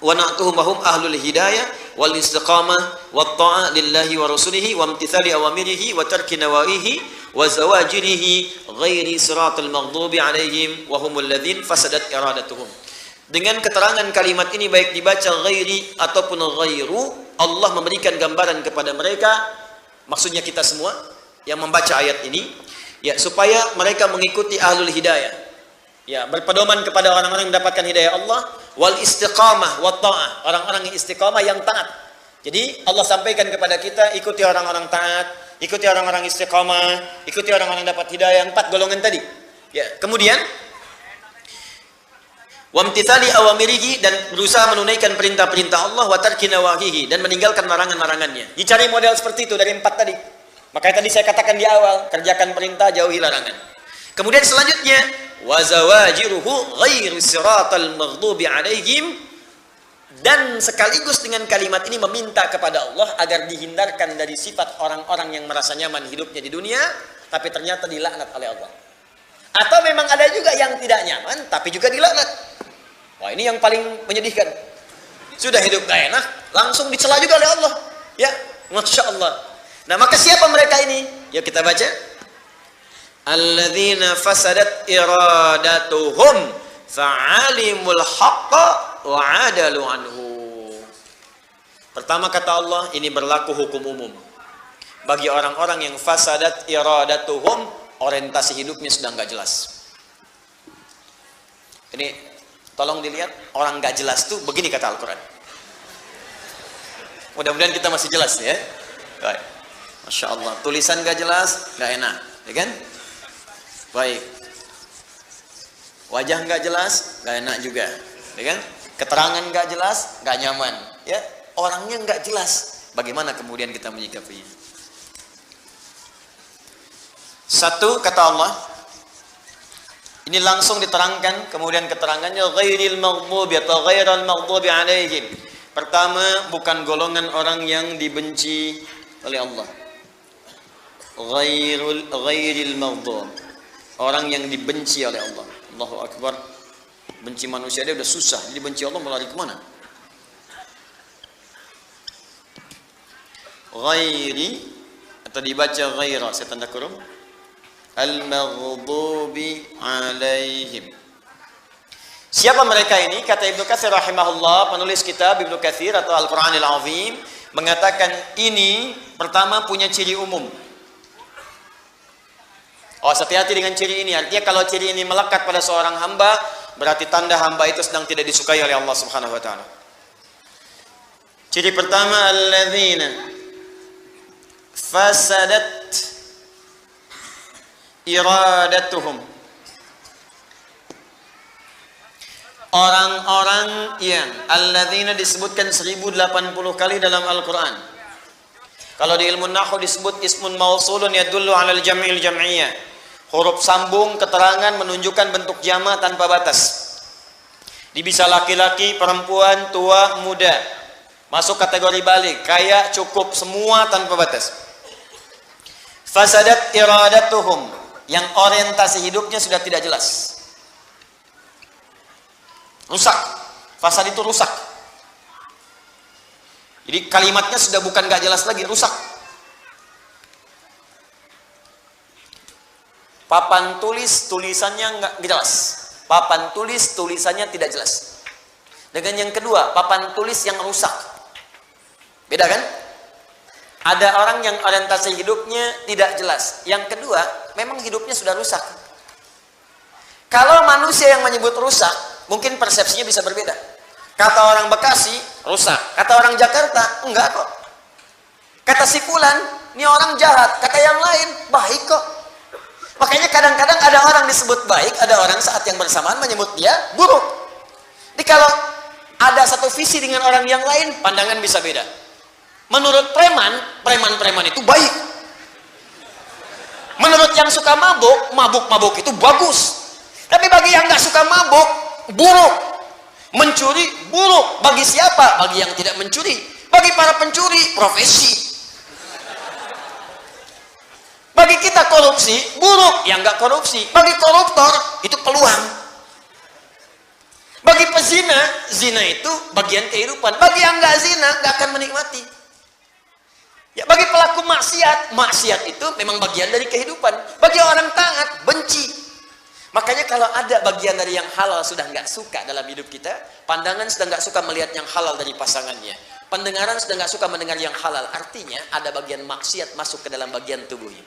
ونعتهم وهم أهل الهداية والاستقامة والطاعة لله ورسوله وامتثال أوامره وترك نواهيه وزواجره غير صراط المغضوب عليهم وهم الذين فسدت إرادتهم. Dengan keterangan kalimat ini baik dibaca ghairi ataupun ghairu, Allah memberikan gambaran kepada mereka, maksudnya kita semua yang membaca ayat ini, ya, supaya mereka mengikuti ahlul hidayah, ya, berpedoman kepada orang-orang yang mendapatkan hidayah Allah, wal istiqamah wat ta'ah, orang-orang yang istiqamah, yang taat. Jadi Allah sampaikan kepada kita, ikuti orang-orang taat, ikuti orang-orang istiqamah, ikuti orang-orang yang dapat hidayah, 4 golongan tadi. Ya, kemudian wamtithali awamirihi, dan berusaha menunaikan perintah-perintah Allah, wa tarki nawahihi, dan meninggalkan larangan-larangannya. Dicari model seperti itu dari 4 tadi. Makanya tadi saya katakan di awal, kerjakan perintah, jauhi larangan. Kemudian selanjutnya, wa zawajiruhu ghairu siratal maghdubi alaihim, dan sekaligus dengan kalimat ini meminta kepada Allah agar dihindarkan dari sifat orang-orang yang merasa nyaman hidupnya di dunia tapi ternyata dilaknat oleh Allah. Atau memang ada juga yang tidak nyaman tapi juga dilaknat. Wah, ini yang paling menyedihkan. Sudah hidup gak enak, langsung dicela juga oleh Allah. Ya, Masya Allah. Nah, maka siapa mereka ini? Yuk kita baca. Alladzina fasadat iradatuhum fa'alimul haqqa wa 'adalu anhu. Pertama kata Allah, ini berlaku hukum umum bagi orang-orang yang fasadat iradatuhum, orientasi hidupnya sudah nggak jelas. Ini tolong dilihat, orang nggak jelas tuh begini kata Al-Quran. Mudah-mudahan kita masih jelas ya. Baik. Masya Allah, tulisan nggak jelas, nggak enak, ya kan? Baik. Wajah nggak jelas, nggak enak juga, ya kan? Keterangan nggak jelas, nggak nyaman, ya. Orangnya nggak jelas, bagaimana kemudian kita menyikapinya? Satu kata Allah, ini langsung diterangkan, kemudian keterangannya ghairil maghdubi atau ghairal maghdubi alaihim. Pertama, bukan golongan orang yang dibenci oleh Allah. Ghairil maghdub, orang yang dibenci oleh Allah. Allahu Akbar. Benci manusia dia udah susah, jadi benci Allah mau lari kemana? Ghairi atau dibaca ghaira, saya tanda kurung, al-maghdubi alaihim. Siapa mereka ini? Kata Ibnu Katsir rahimahullah, penulis kitab Ibnu Katsir atau Al-Qur'anil Azim, mengatakan ini pertama punya ciri umum. Oh, hati-hati dengan ciri ini. Artinya kalau ciri ini melekat pada seorang hamba, berarti tanda hamba itu sedang tidak disukai oleh Allah Subhanahu wa taala. Ciri pertama, alladzina fasadat iradatuhum. Orang-orang yang alladzina disebutkan 1080 kali dalam Al-Quran. Kalau di ilmu nahwu disebut ismun mausulun yadullu alal jam'il jam'iyah. Huruf sambung keterangan menunjukkan bentuk jama tanpa batas. Bisa laki-laki, perempuan, tua, muda. Masuk kategori balik, kaya, cukup, semua tanpa batas. Fasadat iradatuhum, yang orientasi hidupnya sudah tidak jelas. Rusak. Fasad itu rusak. Jadi kalimatnya sudah bukan gak jelas lagi, rusak. Papan tulis, tulisannya nggak jelas. Papan tulis, tulisannya tidak jelas. Dengan yang kedua, papan tulis yang rusak. Beda kan? Ada orang yang orientasi hidupnya tidak jelas. Yang kedua, memang hidupnya sudah rusak. Kalau manusia yang menyebut rusak, mungkin persepsinya bisa berbeda. Kata orang Bekasi, rusak. Kata orang Jakarta, enggak kok. Kata si Fulan, ini orang jahat. Kata yang lain, baik kok. Makanya kadang-kadang ada orang disebut baik, ada orang saat yang bersamaan menyebut dia buruk. Jadi kalau ada satu visi dengan orang yang lain, pandangan bisa beda. Menurut preman itu baik. Menurut yang suka mabuk, mabuk itu bagus. Tapi bagi yang nggak suka mabuk, buruk. Mencuri, buruk. Bagi siapa? Bagi yang tidak mencuri. Bagi para pencuri, profesi. Bagi kita korupsi, buruk. Yang nggak korupsi. Bagi koruptor, itu peluang. Bagi pezina, zina itu bagian kehidupan. Bagi yang nggak zina, nggak akan menikmati. Ya, bagi pelaku maksiat, maksiat itu memang bagian dari kehidupan. Bagi orang taat, benci. Makanya kalau ada bagian dari yang halal sudah nggak suka dalam hidup kita, pandangan sudah nggak suka melihat yang halal dari pasangannya, pendengaran sudah nggak suka mendengar yang halal, artinya ada bagian maksiat masuk ke dalam bagian tubuhnya.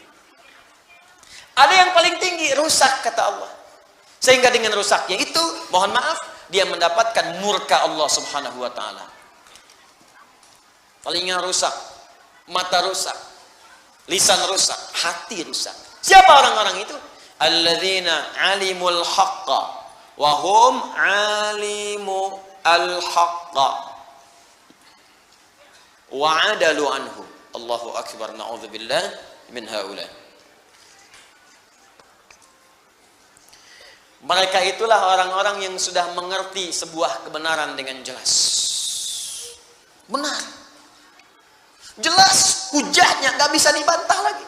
Ada yang paling tinggi, rusak kata Allah. Sehingga dengan rusaknya itu, mohon maaf, dia mendapatkan murka Allah Subhanahu wa ta'ala. Telinga rusak, mata rusak, lisan rusak, hati rusak. Siapa orang-orang itu? Alladzina alimul haqqa wa hum alimu al-haqqa wa adalu anhu. Allahu akbar, na'udzubillah min haula. Mereka itulah orang-orang yang sudah mengerti sebuah kebenaran dengan jelas. Benar. Jelas, hujahnya nggak bisa dibantah lagi.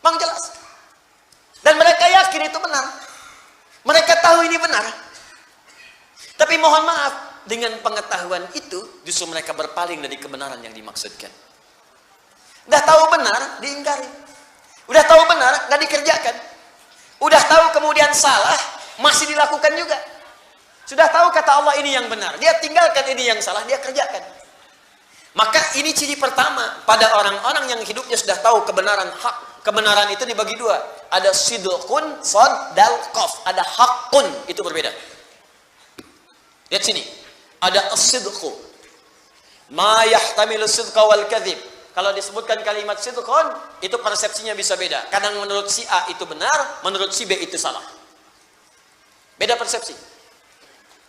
Memang jelas. Dan mereka yakin itu benar. Mereka tahu ini benar. Tapi mohon maaf, dengan pengetahuan itu justru mereka berpaling dari kebenaran yang dimaksudkan. Udah tahu benar, diingkari. Udah tahu benar, nggak dikerjakan. Udah tahu kemudian salah, masih dilakukan juga. Sudah tahu kata Allah ini yang benar, dia tinggalkan ini yang salah, dia kerjakan. Maka ini ciri pertama pada orang-orang yang hidupnya sudah tahu kebenaran hak. Kebenaran itu dibagi dua. Ada sidqun, sad, dal, qaf. Ada hakun, itu berbeda. Lihat sini. Ada as-sidqu. Ma yahtamilu sidqa wal kadhib. Kalau disebutkan kalimat sidqun, itu persepsinya bisa beda. Kadang menurut si A itu benar, menurut si B itu salah. Beda persepsi.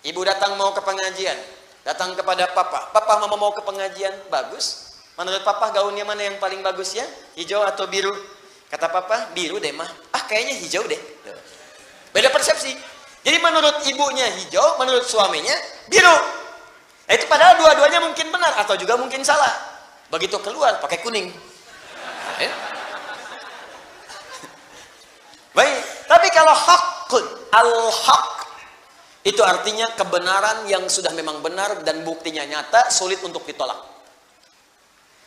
Ibu datang mau ke pengajian, datang kepada papa. Papa, mama mau ke pengajian, bagus. Menurut papa gaunnya mana yang paling bagus ya? Hijau atau biru? Kata papa, biru deh mah. Kayaknya hijau deh. Beda persepsi. Jadi menurut ibunya hijau, menurut suaminya biru. Itu padahal dua-duanya mungkin benar atau juga mungkin salah. Begitu keluar pakai kuning. Baik, tapi kalau hakun, al-haq, itu artinya kebenaran yang sudah memang benar dan buktinya nyata, sulit untuk ditolak.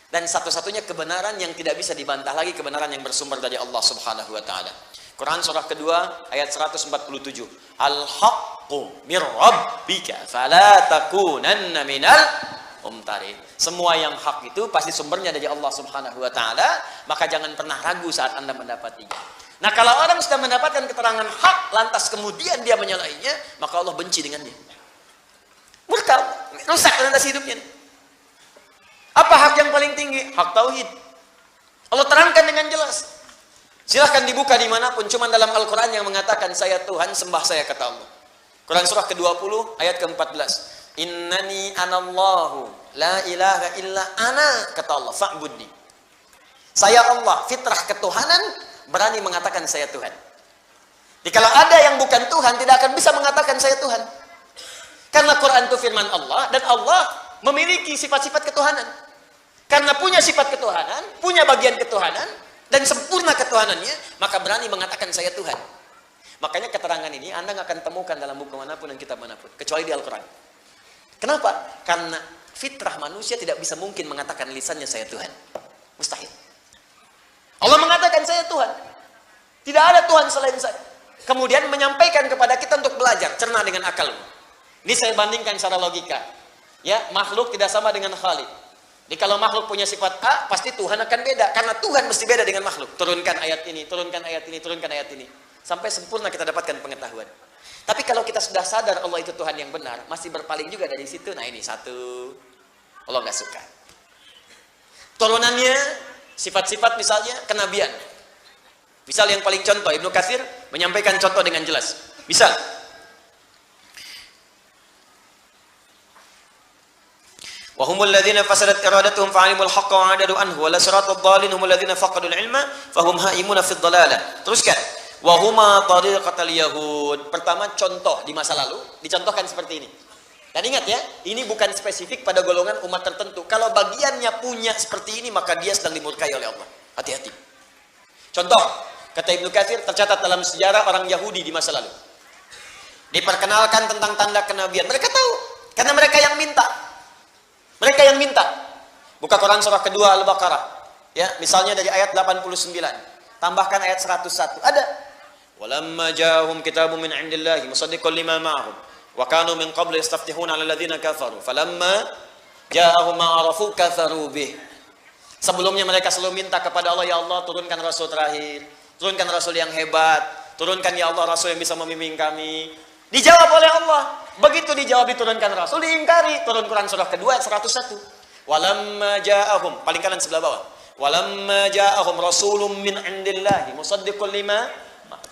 Dan satu-satunya kebenaran yang tidak bisa dibantah lagi, kebenaran yang bersumber dari Allah Subhanahu wa taala. Quran surah kedua ayat 147. Al-haqqu mir rabbika fala takunanna minal mumtarin. Semua yang hak itu pasti sumbernya dari Allah Subhanahu wa taala, maka jangan pernah ragu saat Anda mendapatinya. Nah, kalau orang sudah mendapatkan keterangan hak, lantas kemudian dia menyalahinya, maka Allah benci dengannya. Murka, rusak lantas hidupnya. Apa hak yang paling tinggi? Hak tauhid. Allah terangkan dengan jelas. Silahkan dibuka dimanapun, cuma dalam Al-Quran yang mengatakan saya Tuhan, sembah saya, kata Allah. Quran surah ke-20 ayat ke-14. Innani anallahu la ilaha illa ana, kata Allah, fa'budni. Saya Allah, fitrah ketuhanan, berani mengatakan saya Tuhan. Jadi kalau ada yang bukan Tuhan, tidak akan bisa mengatakan saya Tuhan. Karena Quran itu firman Allah, dan Allah memiliki sifat-sifat ketuhanan. Karena punya sifat ketuhanan, punya bagian ketuhanan, dan sempurna ketuhanannya, maka berani mengatakan saya Tuhan. Makanya keterangan ini Anda nggak akan temukan dalam buku manapun dan kitab manapun, kecuali di Al-Quran. Kenapa? Karena fitrah manusia tidak bisa mungkin mengatakan lisannya saya Tuhan. Mustahil. Allah mengatakan saya Tuhan. Tidak ada Tuhan selain saya. Kemudian menyampaikan kepada kita untuk belajar, cerna dengan akalmu. Ini saya bandingkan secara logika. Ya, makhluk tidak sama dengan Khalik. Jadi kalau makhluk punya sifat A, pasti Tuhan akan beda. Karena Tuhan mesti beda dengan makhluk. Turunkan ayat ini, turunkan ayat ini, turunkan ayat ini. Sampai sempurna kita dapatkan pengetahuan. Tapi kalau kita sudah sadar Allah itu Tuhan yang benar, masih berpaling juga dari situ. Nah ini satu, Allah nggak suka. Turunannya, sifat-sifat misalnya kenabian. Misal yang paling contoh, Ibnu Katsir menyampaikan contoh dengan jelas. Misal, wahumul ladzina fasadat iradatuhum fa'alimul haqqa wa 'adadu anhu wa la siratal dhalin humul ladzina faqadul ilma fahum haimuna fid dhalalah. Teruskan. Wahuma tariqatal yahud. Pertama contoh di masa lalu dicontohkan seperti ini. Dan ingat ya, ini bukan spesifik pada golongan umat tertentu. Kalau bagiannya punya seperti ini, maka dia sedang dimurkai oleh Allah. Hati-hati. Contoh, kata Ibnu Katsir, tercatat dalam sejarah orang Yahudi di masa lalu. Diperkenalkan tentang tanda kenabian. Mereka tahu, karena mereka yang minta. Mereka yang minta. Buka Quran surah kedua Al-Baqarah. Ya, misalnya dari ayat 89. Tambahkan ayat 101. Ada. Walamma ja'ahum kitabun min 'indillahi musaddiqan lima ma'ahum wa kanu min qabli yastaftihuna 'alal ladzina kafaru falamma ja'ahum ma 'arafu kafaru bih. Sebelumnya mereka selalu minta kepada Allah, ya Allah turunkan rasul terakhir, turunkan rasul yang hebat, turunkan ya Allah rasul yang bisa membimbing kami. Dijawab oleh Allah. Begitu dijawab diturunkan rasul, diingkari. Turun Quran surah kedua ayat 101. Walamma ja'ahum, paling kanan sebelah bawah. Walamma ja'ahum rasulun min 'indillahi musaddiqan lima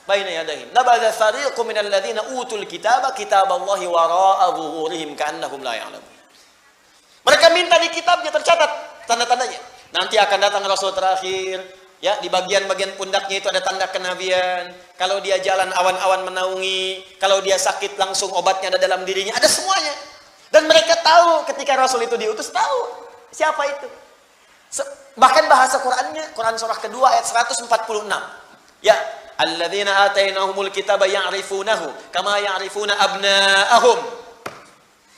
baina yadayhim nabadha fariqun minal ladzina utul kitaba kitaballahi wara'a zuhurihim ka'annahum la ya'lamun. Mereka minta di kitabnya tercatat tanda-tandanya. Nanti akan datang rasul terakhir, ya, di bagian-bagian pundaknya itu ada tanda kenabian. Kalau dia jalan awan-awan menaungi, kalau dia sakit langsung obatnya ada dalam dirinya, ada semuanya. Dan mereka tahu ketika rasul itu diutus, tahu siapa itu. Bahkan bahasa Qur'annya, Quran surah kedua ayat 146. Ya, alladzina atainahumul kitaba ya'rifunahu kama ya'rifuna abna'ahum.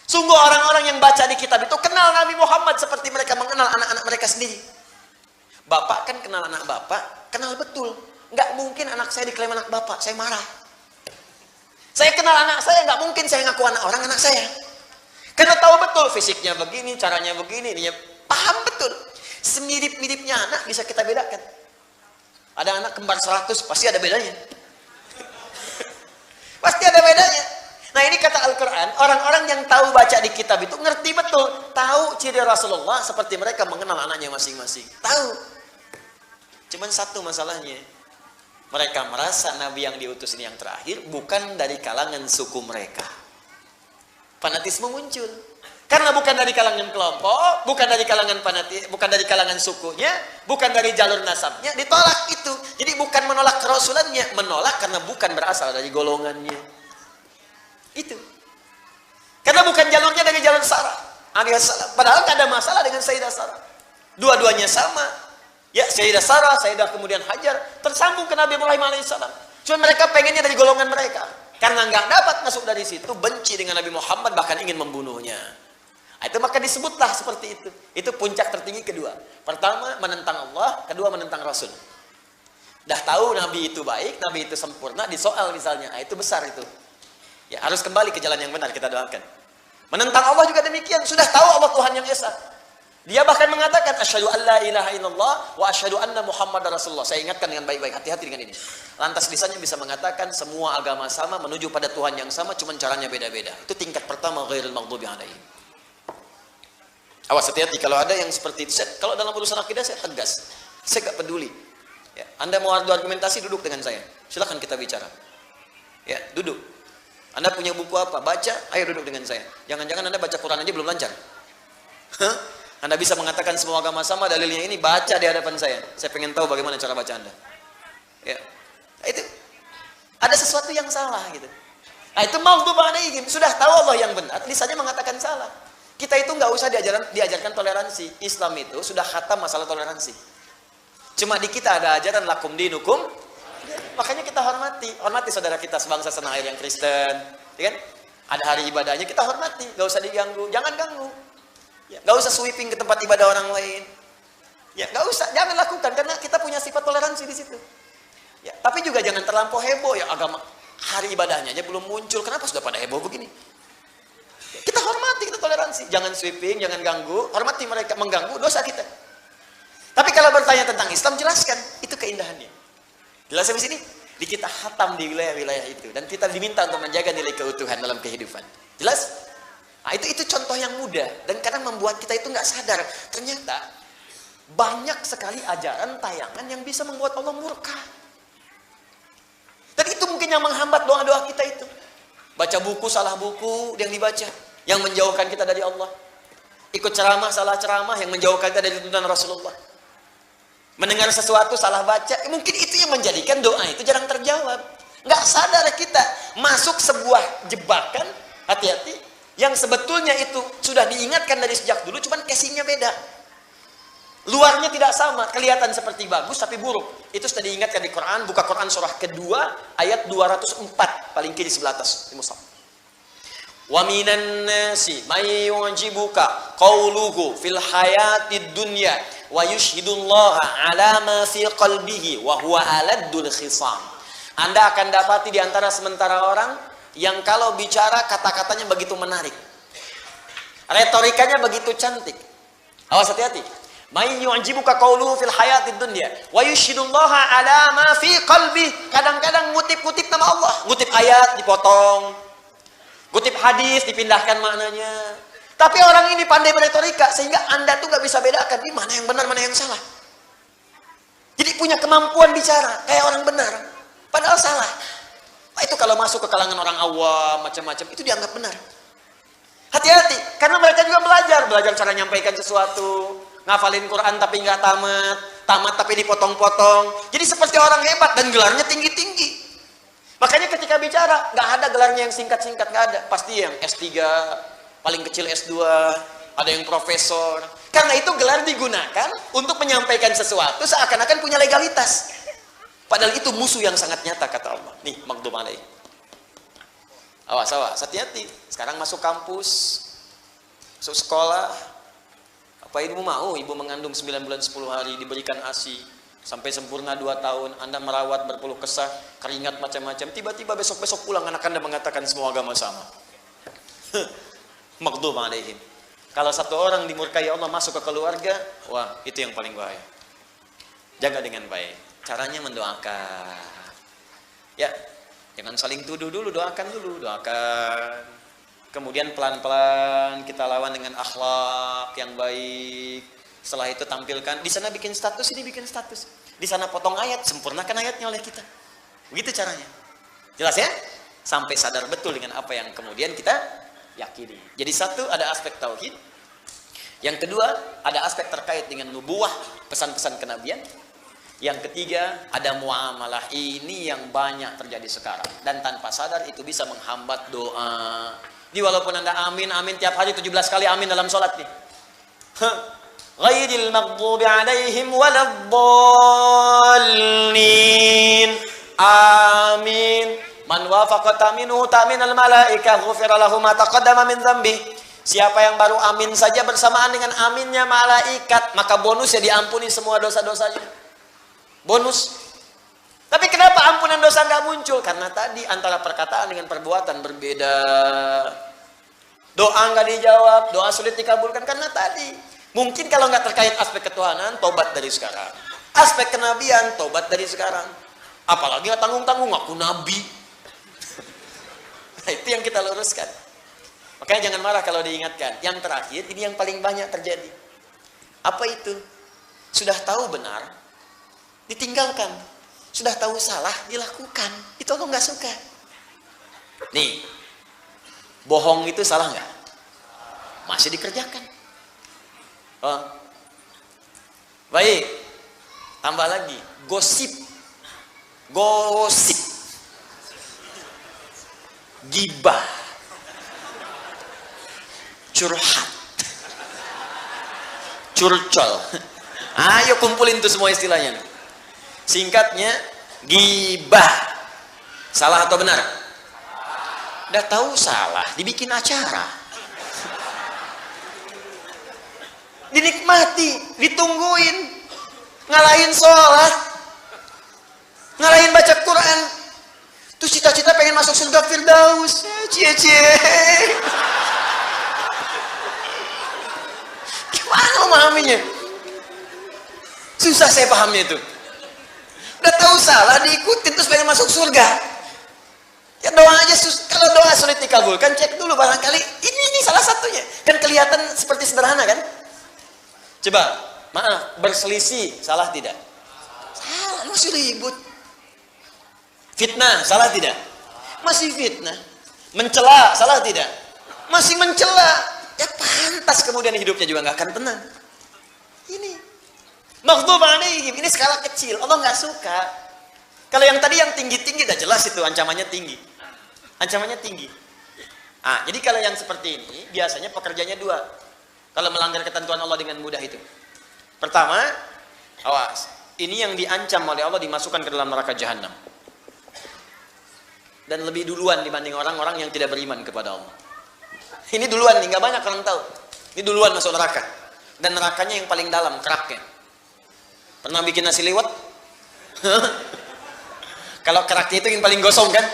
Sungguh orang-orang yang baca di kitab itu kenal Nabi Muhammad seperti mereka mengenal anak-anak mereka sendiri. Bapak kan kenal anak bapak, kenal betul. Nggak mungkin anak saya diklaim anak bapak, saya marah. Saya kenal anak saya, nggak mungkin saya ngaku anak saya. Karena tahu betul fisiknya begini, caranya begini, dia paham betul. Semirip-miripnya anak bisa kita bedakan. Ada anak kembar 100, pasti ada bedanya. Pasti ada bedanya. Nah ini kata Al-Quran, orang-orang yang tahu baca di kitab itu ngerti betul. Tahu ciri Rasulullah seperti mereka mengenal anaknya masing-masing. Tahu. Cuman satu masalahnya. Mereka merasa Nabi yang diutus ini yang terakhir bukan dari kalangan suku mereka. Fanatisme muncul. Karena bukan dari kalangan kelompok, bukan dari kalangan bukan dari kalangan sukunya, bukan dari jalur nasabnya, ditolak itu. Jadi bukan menolak kerasulannya, menolak karena bukan berasal dari golongannya. Itu. Karena bukan jalurnya dari jalur Sarah alaihissalam. Padahal tidak ada masalah dengan Sayyidah Sarah. Dua-duanya sama. Ya, Sayyidah Sarah, Sayyidah kemudian Hajar, tersambung ke Nabi Ibrahim alaihissalam. Cuma mereka pengennya dari golongan mereka. Karena nggak dapat masuk dari situ, benci dengan Nabi Muhammad, bahkan ingin membunuhnya. Nah, itu maka disebutlah seperti itu. Itu puncak tertinggi kedua. Pertama, menentang Allah. Kedua, menentang Rasul. Dah tahu Nabi itu baik, Nabi itu sempurna, disoal misalnya. Nah, itu besar itu. Ya, harus kembali ke jalan yang benar, kita doakan. Menentang Allah juga demikian. Sudah tahu Allah Tuhan yang Esa. Dia bahkan mengatakan, asyhadu an la ilaha illallah wa asyhadu anna Muhammadar Rasulullah. Saya ingatkan dengan baik-baik, hati-hati dengan ini. Lantas lisannya bisa mengatakan semua agama sama, menuju pada Tuhan yang sama, cuma caranya beda-beda. Itu tingkat pertama, ghairil maghdubi alaihim. Awas, hati-hati kalau ada yang seperti itu. Kalau dalam urusan akidah saya tegas. Saya gak peduli. Ya, Anda mau adu argumentasi, duduk dengan saya. Silakan kita bicara. Ya, duduk. Anda punya buku apa? Baca, ayo duduk dengan saya. Jangan-jangan Anda baca Quran aja belum lancar. Hah? Anda bisa mengatakan semua agama sama, dalilnya ini, baca di hadapan saya. Saya pengen tahu bagaimana cara baca Anda. Ya. Itu ada sesuatu yang salah gitu. Nah, itu maghdub alaihim, sudah tahu Allah yang benar, lisannya mengatakan salah. Kita itu nggak usah diajarkan toleransi. Islam itu sudah khatam masalah toleransi. Cuma di kita ada ajaran lakum dinukum. Makanya kita hormati saudara kita sebangsa setanah air yang Kristen, ya kan? Ada hari ibadahnya kita hormati, nggak usah diganggu, jangan ganggu. Ya, nggak usah sweeping ke tempat ibadah orang lain. Ya, nggak usah, jangan lakukan karena kita punya sifat toleransi di situ. Ya, tapi juga jangan terlampau heboh ya, agama hari ibadahnya aja belum muncul, kenapa sudah pada heboh begini? Ya, kita hormati, kita toleransi, jangan sweeping, jangan ganggu, hormati mereka, mengganggu dosa kita. Tapi kalau bertanya tentang Islam, jelaskan itu keindahannya. Jelas sampai sini? Di kita khatam di wilayah-wilayah itu dan kita diminta untuk menjaga nilai keutuhan dalam kehidupan. Jelas? Nah, itu contoh yang mudah dan kadang membuat kita itu nggak sadar. Ternyata banyak sekali ajaran tayangan yang bisa membuat Allah murka. Dan itu mungkin yang menghambat doa-doa kita itu. Baca buku, salah buku yang dibaca, yang menjauhkan kita dari Allah. Ikut ceramah, salah ceramah yang menjauhkan kita dari tuntunan Rasulullah. Mendengar sesuatu, salah baca, mungkin itu yang menjadikan doa itu jarang terjawab. Nggak sadar kita masuk sebuah jebakan, hati-hati, yang sebetulnya itu sudah diingatkan dari sejak dulu, cuman casingnya beda. Luarnya tidak sama, kelihatan seperti bagus tapi buruk. Itu sudah diingatkan di Quran. Buka Quran surah kedua ayat 204, paling kiri sebelah atas di mushaf. Wa minan nasi may yu'jibuka qawluhu fil hayatid dunya wa yushhidullaha ala ma fi qalbihi wa huwa aladdul khisam. Anda akan dapati di antara sementara orang yang kalau bicara kata-katanya begitu menarik, retorikanya begitu cantik. Awas, hati-hati. May yu'jibuka qawluhu fil hayatid dunya wa yushhidullaha ala ma fi qalbi. Kadang-kadang ngutip-ngutip nama Allah, ngutip ayat dipotong, ngutip hadis dipindahkan maknanya. Tapi orang ini pandai berretorika sehingga Anda tuh nggak bisa bedakan ini mana yang benar, mana yang salah. Jadi punya kemampuan bicara kayak orang benar, padahal salah. Nah, itu kalau masuk ke kalangan orang awam macam-macam itu dianggap benar. Hati-hati, karena mereka juga belajar cara nyampaikan sesuatu, ngafalin Quran tapi nggak tamat tapi dipotong-potong. Jadi seperti orang hebat dan gelarnya tinggi-tinggi. Makanya ketika bicara nggak ada gelarnya yang singkat-singkat, nggak ada. Pasti yang S3, paling kecil S2, ada yang profesor. Karena itu gelar digunakan untuk menyampaikan sesuatu seakan-akan punya legalitas. Padahal itu musuh yang sangat nyata kata Allah. Nih, maghdub alaihim. Awas, hati-hati. Sekarang masuk kampus, masuk sekolah. Apa ibu mau? Ibu mengandung 9 bulan 10 hari, diberikan ASI. Sampai sempurna 2 tahun, Anda merawat berpuluh kesah, keringat macam-macam, tiba-tiba besok-besok pulang anak Anda mengatakan semua agama sama. Maghdub alaihim. Kalau satu orang dimurkai Allah masuk ke keluarga, wah itu yang paling bahaya. Jaga dengan baik. Caranya mendoakan. Ya, jangan saling tuduh dulu, doakan dulu, doakan. Kemudian pelan-pelan kita lawan dengan akhlak yang baik. Setelah itu tampilkan, di sana bikin status, ini bikin status. Di sana potong ayat, sempurnakan ayatnya oleh kita. Begitu caranya. Jelas ya? Sampai sadar betul dengan apa yang kemudian kita yakini. Jadi satu, ada aspek tauhid. Yang kedua, ada aspek terkait dengan nubuwah, pesan-pesan kenabian. Yang ketiga, ada muamalah. Ini yang banyak terjadi sekarang. Dan tanpa sadar itu bisa menghambat doa. Jadi walaupun Anda amin, amin tiap hari 17 kali amin dalam sholat nih. Ghairil maghdubi alaihim waladdallin. Amin. Man wafaqa ta'minuhu ta'minal malaikah ghufira lahu ma taqaddama min dzambi. Siapa yang baru amin saja bersamaan dengan aminnya malaikat, maka bonusnya diampuni semua dosa-dosanya. Bonus. Tapi kenapa ampunan dosa nggak muncul? Karena tadi antara perkataan dengan perbuatan berbeda. Doa nggak dijawab, doa sulit dikabulkan karena tadi. Mungkin kalau nggak terkait aspek ketuhanan, tobat dari sekarang. Aspek kenabian, tobat dari sekarang. Apalagi nggak tanggung-tanggung, aku nabi. Nah, itu yang kita luruskan. Makanya jangan marah kalau diingatkan. Yang terakhir, ini yang paling banyak terjadi. Apa itu? Sudah tahu benar, ditinggalkan. Sudah tahu salah, dilakukan. Itu Allah nggak suka. Nih, bohong itu salah nggak? Masih dikerjakan. Oh. Baik. Tambah lagi, gosip. Gosip. Gibah. Curhat. Curcol. Ayo kumpulin tuh semua istilahnya. Singkatnya, gibah. Salah atau benar? Udah tahu salah, dibikin acara. Dinikmati, ditungguin, ngalahin sholat, ngalahin baca Quran, terus cita-cita pengen masuk surga Firdaus, cie-cie. Gimana memahaminya? Susah saya pahamnya itu. Udah tahu salah, diikutin terus pengen masuk surga. Ya doa aja, kalau doa sulit dikabulkan, cek dulu barangkali ini salah satunya. Kan kelihatan seperti sederhana kan? Coba, maaf, berselisih, salah tidak? Salah, masih ribut. Fitnah, salah tidak? Masih fitnah. Mencela, salah tidak? Masih mencela. Ya pantas kemudian hidupnya juga nggak akan tenang. Ini. Maghdub alaihim, ini skala kecil, Allah nggak suka. Kalau yang tadi yang tinggi-tinggi, udah jelas itu ancamannya tinggi. Ancamannya tinggi. Ah, jadi kalau yang seperti ini, biasanya pekerjaannya dua. Kalau melanggar ketentuan Allah dengan mudah itu. Pertama, awas. Ini yang diancam oleh Allah dimasukkan ke dalam neraka jahanam. Dan lebih duluan dibanding orang-orang yang tidak beriman kepada Allah. Ini duluan nih, nggak banyak orang tahu. Ini duluan masuk neraka. Dan nerakanya yang paling dalam, keraknya. Pernah bikin nasi liwet? Kalau keraknya itu yang paling gosong kan?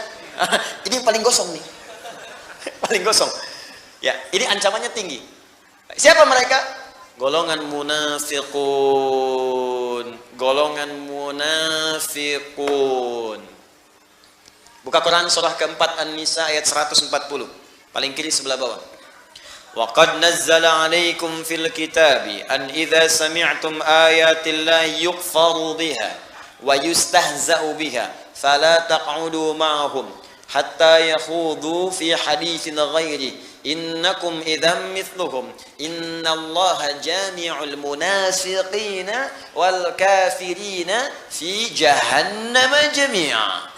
Ini yang paling gosong nih. Paling gosong. Ya, ini ancamannya tinggi. Siapa mereka? Golongan munafiqun. Golongan munafiqun. Buka Quran surah keempat An-Nisa ayat 140. Paling kiri sebelah bawah. Wa qad nazzala 'alaikum fil kitabi an idza sami'tum ayatillahi yukfaru biha wa yustahza'u biha fala taq'udu ma'ahum hatta yakhudu fi haditsin ghairi innakum idzam mithluhum innallaha jami'ul munafiqina wal kafirina fi jahannam jami'a.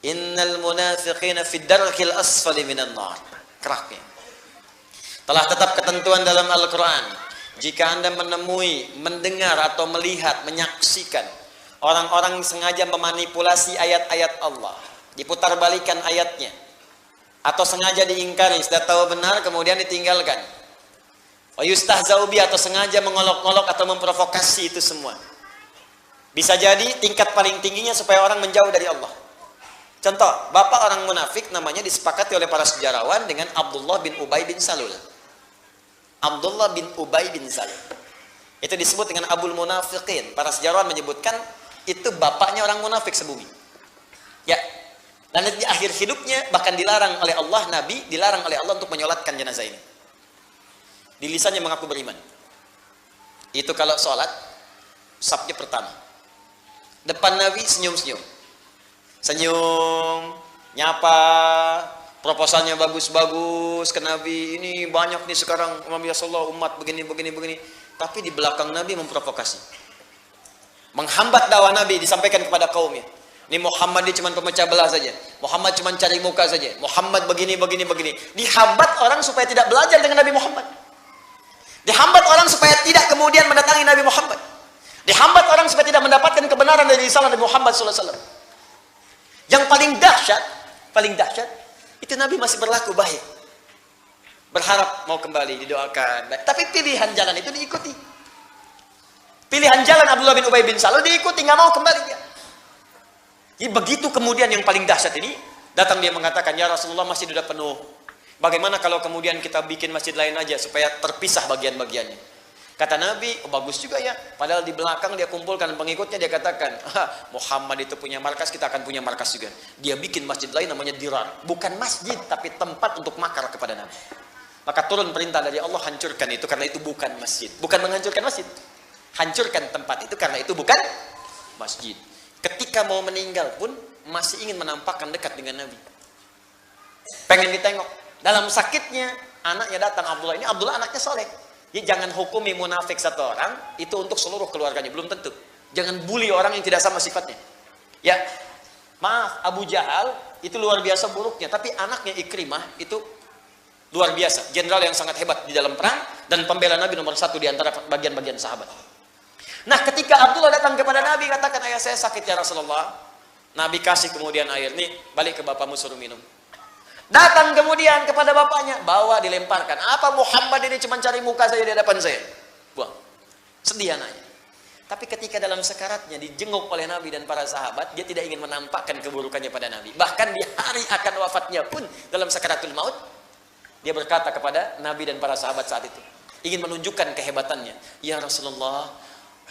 Innal munafiqina fi darkil asfali minan nar. Keraknya. Telah tetap ketentuan dalam Al-Quran. Jika Anda menemui, mendengar atau melihat, menyaksikan orang-orang sengaja memanipulasi ayat-ayat Allah, diputar balikan ayatnya, atau sengaja diingkari, sudah tahu benar kemudian ditinggalkan. Wa yustahza'u bi, atau sengaja mengolok-olok atau memprovokasi, itu semua. Bisa jadi tingkat paling tingginya supaya orang menjauh dari Allah. Contoh, bapak orang munafik namanya disepakati oleh para sejarawan dengan Abdullah bin Ubay bin Salul. Abdullah bin Ubay bin Salul. Itu disebut dengan Abul Munafiqin. Para sejarawan menyebutkan itu bapaknya orang munafik sebumi. Ya. Dan di akhir hidupnya bahkan dilarang oleh Allah, Nabi dilarang oleh Allah untuk menyolatkan jenazah ini. Di lisannya mengaku beriman. Itu kalau sholat, safnya pertama. Depan Nabi senyum-senyum. Senyum, nyapa, proposalnya bagus-bagus ke Nabi. Ini banyak nih sekarang, ya Allah, umat begini. Tapi di belakang Nabi memprovokasi. Menghambat dakwah Nabi disampaikan kepada kaumnya. Ini Muhammad dia cuma pemecah belah saja. Muhammad cuma cari muka saja. Muhammad begini. Dihambat orang supaya tidak belajar dengan Nabi Muhammad. Dihambat orang supaya tidak kemudian mendatangi Nabi Muhammad. Dihambat orang supaya tidak mendapatkan kebenaran dari risalah Nabi Muhammad SAW. Yang paling dahsyat, itu Nabi masih berlaku baik. Berharap mau kembali, didoakan. Tapi pilihan jalan itu diikuti. Pilihan jalan Abdullah bin Ubay bin Salul diikuti, nggak mau kembali dia. Jadi begitu kemudian yang paling dahsyat ini, datang dia mengatakan, ya Rasulullah masjid sudah penuh. Bagaimana kalau kemudian kita bikin masjid lain aja supaya terpisah bagian-bagiannya? Kata Nabi, oh, bagus juga ya. Padahal di belakang dia kumpulkan pengikutnya, dia katakan, Muhammad itu punya markas, kita akan punya markas juga. Dia bikin masjid lain namanya Dirar. Bukan masjid, tapi tempat untuk makar kepada Nabi. Maka turun perintah dari Allah, hancurkan itu karena itu bukan masjid. Bukan menghancurkan masjid. Hancurkan tempat itu karena itu bukan masjid. Ketika mau meninggal pun masih ingin menampakkan dekat dengan Nabi. Pengen ditengok. Dalam sakitnya, anaknya datang, Abdullah. Ini Abdullah anaknya soleh. Ya, jangan hukumi munafik satu orang, itu untuk seluruh keluarganya. Belum tentu. Jangan bully orang yang tidak sama sifatnya. Ya, maaf, Abu Jahal itu luar biasa buruknya. Tapi anaknya Ikrimah itu luar biasa. Jenderal yang sangat hebat di dalam perang. Dan pembela Nabi nomor 1 di antara bagian-bagian sahabat. Nah, ketika Abdullah datang kepada Nabi, katakan, ayah saya sakit ya Rasulullah. Nabi kasih kemudian air. Nih, balik ke bapakmu suruh minum. Datang kemudian kepada bapaknya, bawa dilemparkan. Apa Muhammad ini cuma cari muka saja di hadapan saya? Buang. Sedih anaknya. Tapi ketika dalam sekaratnya dijenguk oleh Nabi dan para sahabat, dia tidak ingin menampakkan keburukannya pada Nabi. Bahkan di hari akan wafatnya pun dalam sakaratul maut, dia berkata kepada Nabi dan para sahabat saat itu, ingin menunjukkan kehebatannya. Ya Rasulullah,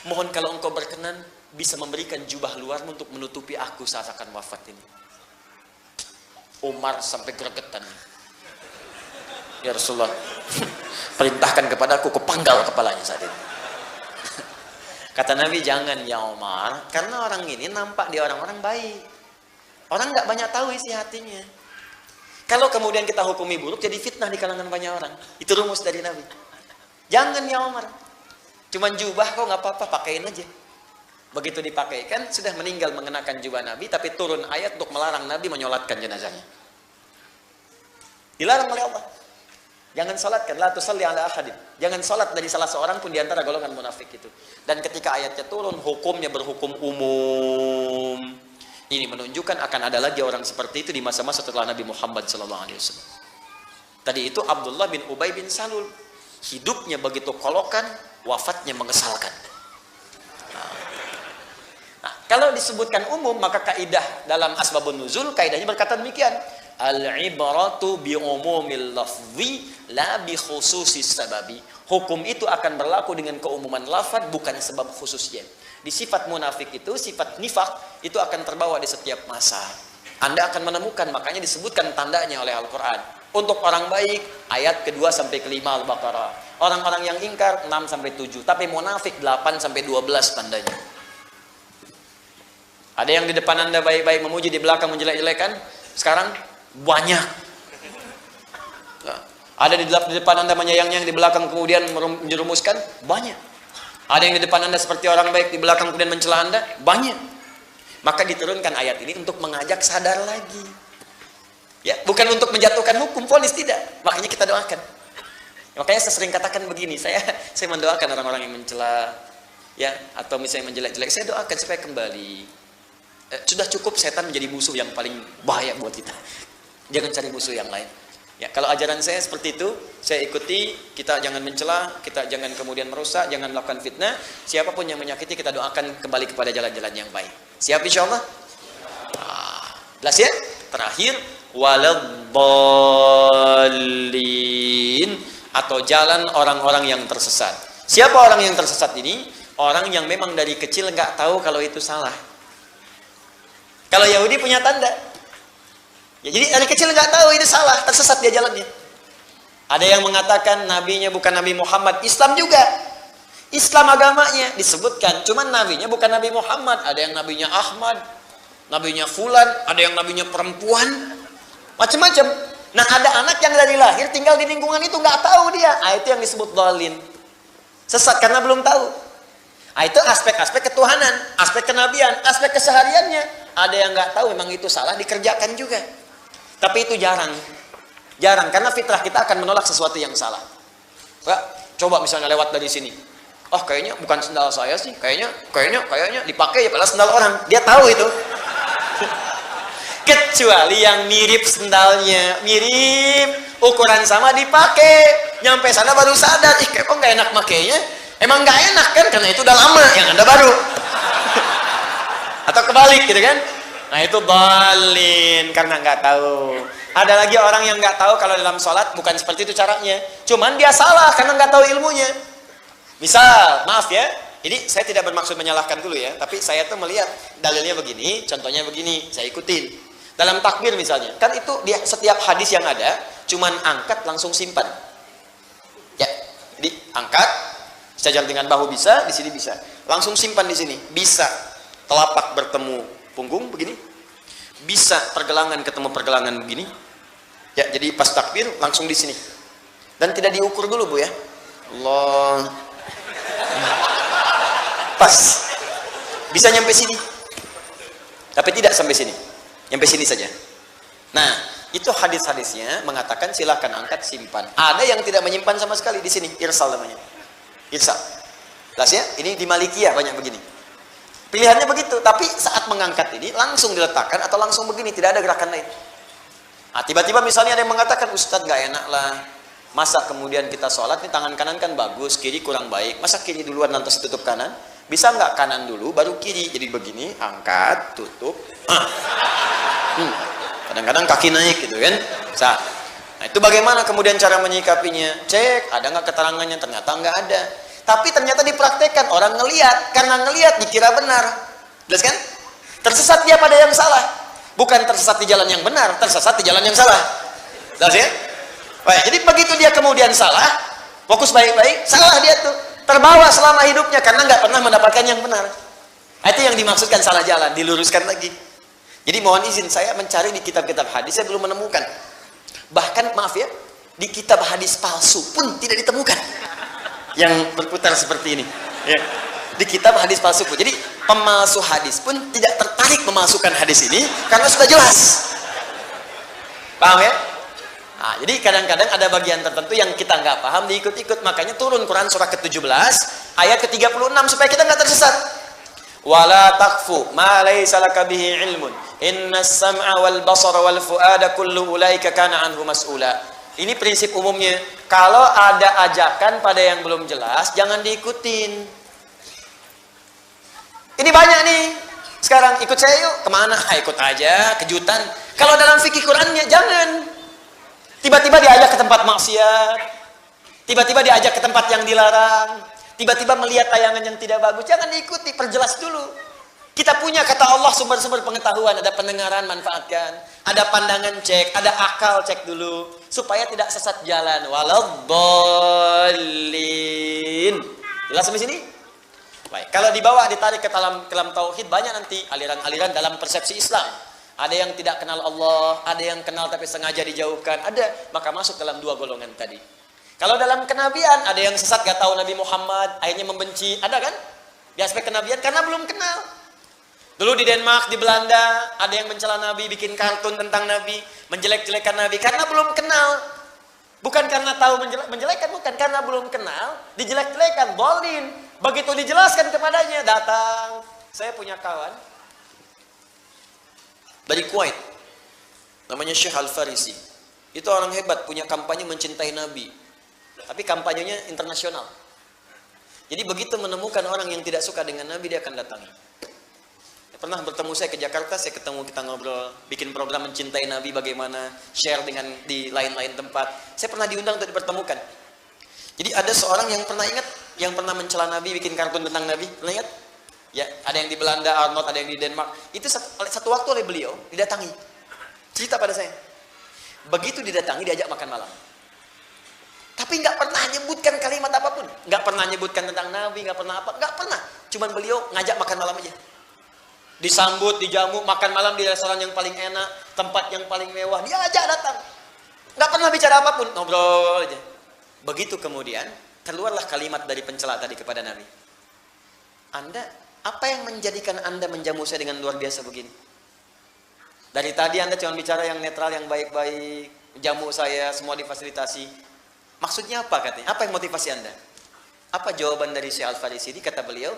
mohon kalau engkau berkenan bisa memberikan jubah luarmu untuk menutupi aku saat akan wafat ini. Umar sampai gregetan. Ya Rasulullah, perintahkan kepadaku, kupanggal kepalanya saat itu. Kata Nabi, jangan ya Umar, karena orang ini nampak dia orang-orang baik. Orang nggak banyak tahu isi hatinya. Kalau kemudian kita hukumi buruk, jadi fitnah di kalangan banyak orang. Itu rumus dari Nabi. Jangan ya Umar, cuman jubah kok nggak apa-apa, pakaiin aja. Begitu dipakaikan, sudah meninggal mengenakan jubah Nabi, tapi turun ayat untuk melarang Nabi menyolatkan jenazahnya. Dilarang oleh Allah. Jangan solatkan, la tusalli ala ahadin. Jangan solat dari salah seorang pun di antara golongan munafik itu. Dan ketika ayatnya turun, hukumnya berhukum umum. Ini menunjukkan akan ada lagi orang seperti itu di masa-masa setelah Nabi Muhammad SAW. Tadi itu Abdullah bin Ubay bin Salul. Hidupnya begitu kolokan, wafatnya mengesalkan. Kalau disebutkan umum, maka kaidah dalam asbabun nuzul, kaidahnya berkata demikian. Al-ibratu bi umumil lafzi la bi khususis sababi. Hukum itu akan berlaku dengan keumuman lafaz, bukan sebab khususnya. Di sifat munafik itu, sifat nifak, itu akan terbawa di setiap masa. Anda akan menemukan, makanya disebutkan tandanya oleh Al-Quran. Untuk orang baik, ayat ke-2 sampai ke-5 Al-Baqarah. Orang-orang yang ingkar, 6 sampai 7. Tapi munafik, 8 sampai 12 tandanya. Ada yang di depan Anda baik-baik memuji, di belakang menjelek-jelekan. Sekarang banyak. Ada di depan Anda menyayang-nyayang, di belakang kemudian menjerumuskan. Banyak. Ada yang di depan Anda seperti orang baik, di belakang kemudian mencela Anda. Banyak. Maka diturunkan ayat ini untuk mengajak sadar lagi. Ya, bukan untuk menjatuhkan hukum, vonis, tidak. Makanya kita doakan. Makanya saya sering katakan begini, saya mendoakan orang-orang yang mencela, ya, atau misalnya menjelek-jelek, saya doakan supaya kembali. Sudah cukup setan menjadi musuh yang paling bahaya buat kita. Jangan cari musuh yang lain. Ya, kalau ajaran saya seperti itu, saya ikuti, kita jangan mencela, kita jangan kemudian merusak, jangan melakukan fitnah. Siapapun yang menyakiti, kita doakan kembali kepada jalan-jalan yang baik. Siap insyaallah? Jelas ya? Terakhir, waladdallin, atau jalan orang-orang yang tersesat. Siapa orang yang tersesat ini? Orang yang memang dari kecil nggak tahu kalau itu salah. Kalau Yahudi punya tanda. Ya, jadi dari kecil nggak tahu itu salah, tersesat dia jalannya. Ada yang mengatakan nabinya bukan Nabi Muhammad, Islam juga. Islam agamanya disebutkan, cuman nabinya bukan Nabi Muhammad. Ada yang nabinya Ahmad, nabinya Fulan, ada yang nabinya perempuan, macam-macam. Nah, ada anak yang dari lahir tinggal di lingkungan itu nggak tahu dia. Itu yang disebut dhalin. Sesat karena belum tahu. Itu aspek-aspek ketuhanan, aspek kenabian, aspek kesehariannya. Ada yang nggak tahu memang itu salah dikerjakan juga. Tapi itu jarang. Jarang karena fitrah kita akan menolak sesuatu yang salah. Pak, coba misalnya lewat dari sini. Oh, kayaknya bukan sendal saya sih. Kayaknya dipakai ya padahal sendal orang. Dia tahu itu. Kecuali yang mirip sendalnya, mirip, ukuran sama dipakai. Nyampe sana baru sadar, kok nggak enak makainya. Emang nggak enak kan? Karena itu udah lama, yang Anda baru. Atau kebalik gitu kan? Nah itu dhalin, karena nggak tahu. Ada lagi orang yang nggak tahu kalau dalam sholat bukan seperti itu caranya. Cuman dia salah karena nggak tahu ilmunya. Misal, maaf ya, ini saya tidak bermaksud menyalahkan dulu ya, tapi saya tuh melihat dalilnya begini, contohnya begini, saya ikutin. Dalam takbir misalnya, kan itu dia setiap hadis yang ada, cuman angkat langsung simpan. Ya, jadi angkat, sejajar dengan bahu bisa, di sini bisa, langsung simpan di sini, bisa telapak bertemu punggung begini, bisa pergelangan ketemu pergelangan begini. Ya, jadi pas takbir langsung di sini, dan tidak diukur dulu bu ya. Allah, pas, bisa nyampe sini, tapi tidak sampai sini. Sampai sini saja. Nah, itu hadis-hadisnya mengatakan silahkan angkat, simpan. Ada yang tidak menyimpan sama sekali di sini, irsal namanya. Irsal. Jelas ya? Ini di Malikiyah banyak begini. Pilihannya begitu, tapi saat mengangkat ini langsung diletakkan atau langsung begini, tidak ada gerakan lain. Nah, tiba-tiba misalnya ada yang mengatakan, Ustadz gak enak lah. Masa kemudian kita sholat, nih tangan kanan kan bagus, kiri kurang baik. Masa kiri duluan lantas tutup kanan? Bisa nggak kanan dulu baru kiri? Jadi begini, angkat, tutup. Kadang-kadang kaki naik gitu kan. Nah itu bagaimana kemudian cara menyikapinya? Cek, ada nggak keterangannya? Ternyata nggak ada. Tapi ternyata dipraktekkan, orang ngelihat. Karena ngelihat dikira benar. Jelas kan? Tersesat dia pada yang salah. Bukan tersesat di jalan yang benar, tersesat di jalan yang salah. Jelas ya? Baik, jadi begitu dia kemudian salah, fokus baik-baik, salah dia tuh. Terbawa selama hidupnya karena nggak pernah mendapatkan yang benar. Itu yang dimaksudkan salah jalan, diluruskan lagi. Jadi mohon izin, saya mencari di kitab-kitab hadis, saya belum menemukan. Bahkan maaf ya, di kitab hadis palsu pun tidak ditemukan yang berputar seperti ini. Ya. Di kitab hadis palsu pun. Jadi pemalsu hadis pun tidak tertarik memasukkan hadis ini karena sudah jelas. Paham ya? Nah, jadi kadang-kadang ada bagian tertentu yang kita nggak paham diikut-ikut, makanya turun Quran surah ke-17 ayat ke-36 supaya kita nggak tersesat. Wala taqfu ma laysa laka bihi ilmun innas sam'a wal basara wal fuada kullu ulaika kana anhu mas'ula. Ini prinsip umumnya. Kalau ada ajakan pada yang belum jelas jangan diikutin. Ini banyak nih. Sekarang ikut saya yuk, kemana? Ikut aja, kejutan. Kalau dalam fikih Qurannya jangan. Tiba-tiba diajak ke tempat maksiat, tiba-tiba diajak ke tempat yang dilarang, tiba-tiba melihat tayangan yang tidak bagus, jangan diikuti, perjelas dulu. Kita punya kata Allah sumber-sumber pengetahuan, ada pendengaran manfaatkan, ada pandangan cek, ada akal cek dulu, supaya tidak sesat jalan. Waladdallin. Jelas sampai sini? Baik, kalau dibawa ditarik ke dalam tauhid banyak nanti aliran-aliran dalam persepsi Islam. Ada yang tidak kenal Allah, ada yang kenal tapi sengaja dijauhkan, ada, maka masuk dalam dua golongan tadi. Kalau dalam kenabian, ada yang sesat gak tahu Nabi Muhammad, akhirnya membenci, ada kan? Di aspek kenabian karena belum kenal. Dulu di Denmark, di Belanda, ada yang mencela Nabi, bikin kartun tentang Nabi, menjelek-jelekan Nabi karena belum kenal. Bukan karena tahu menjelekkan, bukan karena belum kenal, dijelek-jelekan, dhalin. Begitu dijelaskan kepadanya, datang. Saya punya kawan dari Kuwait, namanya Syekh Al-Farisi. Itu orang hebat, punya kampanye mencintai Nabi. Tapi kampanyenya internasional. Jadi begitu menemukan orang yang tidak suka dengan Nabi, dia akan datangi. Pernah bertemu saya ke Jakarta, saya ketemu, kita ngobrol, bikin program mencintai Nabi, bagaimana share dengan di lain-lain tempat. Saya pernah diundang untuk dipertemukan. Jadi ada seorang yang pernah ingat, yang pernah mencela Nabi, bikin kartun tentang Nabi, pernah ingat? Ya, ada yang di Belanda, Arnold, ada yang di Denmark. Itu satu waktu oleh beliau didatangi. Cerita pada saya. Begitu didatangi, diajak makan malam. Tapi nggak pernah nyebutkan kalimat apapun, nggak pernah nyebutkan tentang Nabi, nggak pernah apa, nggak pernah. Cuman beliau ngajak makan malam aja. Disambut, dijamu, makan malam di restoran yang paling enak, tempat yang paling mewah, dia ajak datang. Nggak pernah bicara apapun, ngobrol aja. Begitu kemudian, keluarlah kalimat dari pencela tadi kepada Nabi. Anda, apa yang menjadikan Anda menjamu saya dengan luar biasa begini? Dari tadi Anda cuma bicara yang netral, yang baik-baik, jamu saya, semua difasilitasi. Maksudnya apa katanya? Apa yang motivasi Anda? Apa jawaban dari Syekh Al-Farisi ini? Kata beliau,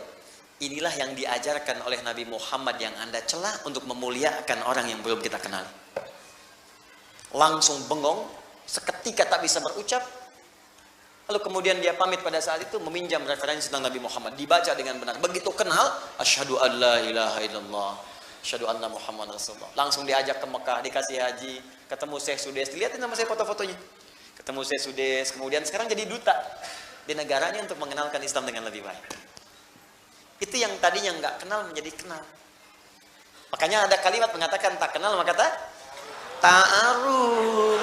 inilah yang diajarkan oleh Nabi Muhammad yang Anda celah untuk memuliakan orang yang belum kita kenal. Langsung bengong, seketika tak bisa berucap. Lalu kemudian dia pamit pada saat itu meminjam referensi tentang Nabi Muhammad. Dibaca dengan benar. Begitu kenal, asyhadu an la ilaha illallah, asyhadu anna Muhammad Rasulullah. Langsung diajak ke Mekah, dikasih haji, ketemu Syekh Sudes. Lihatin nama saya foto-fotonya. Ketemu Syekh Sudes, kemudian sekarang jadi duta di negaranya untuk mengenalkan Islam dengan lebih baik. Itu yang tadinya nggak kenal menjadi kenal. Makanya ada kalimat mengatakan tak kenal maka ta'aruf.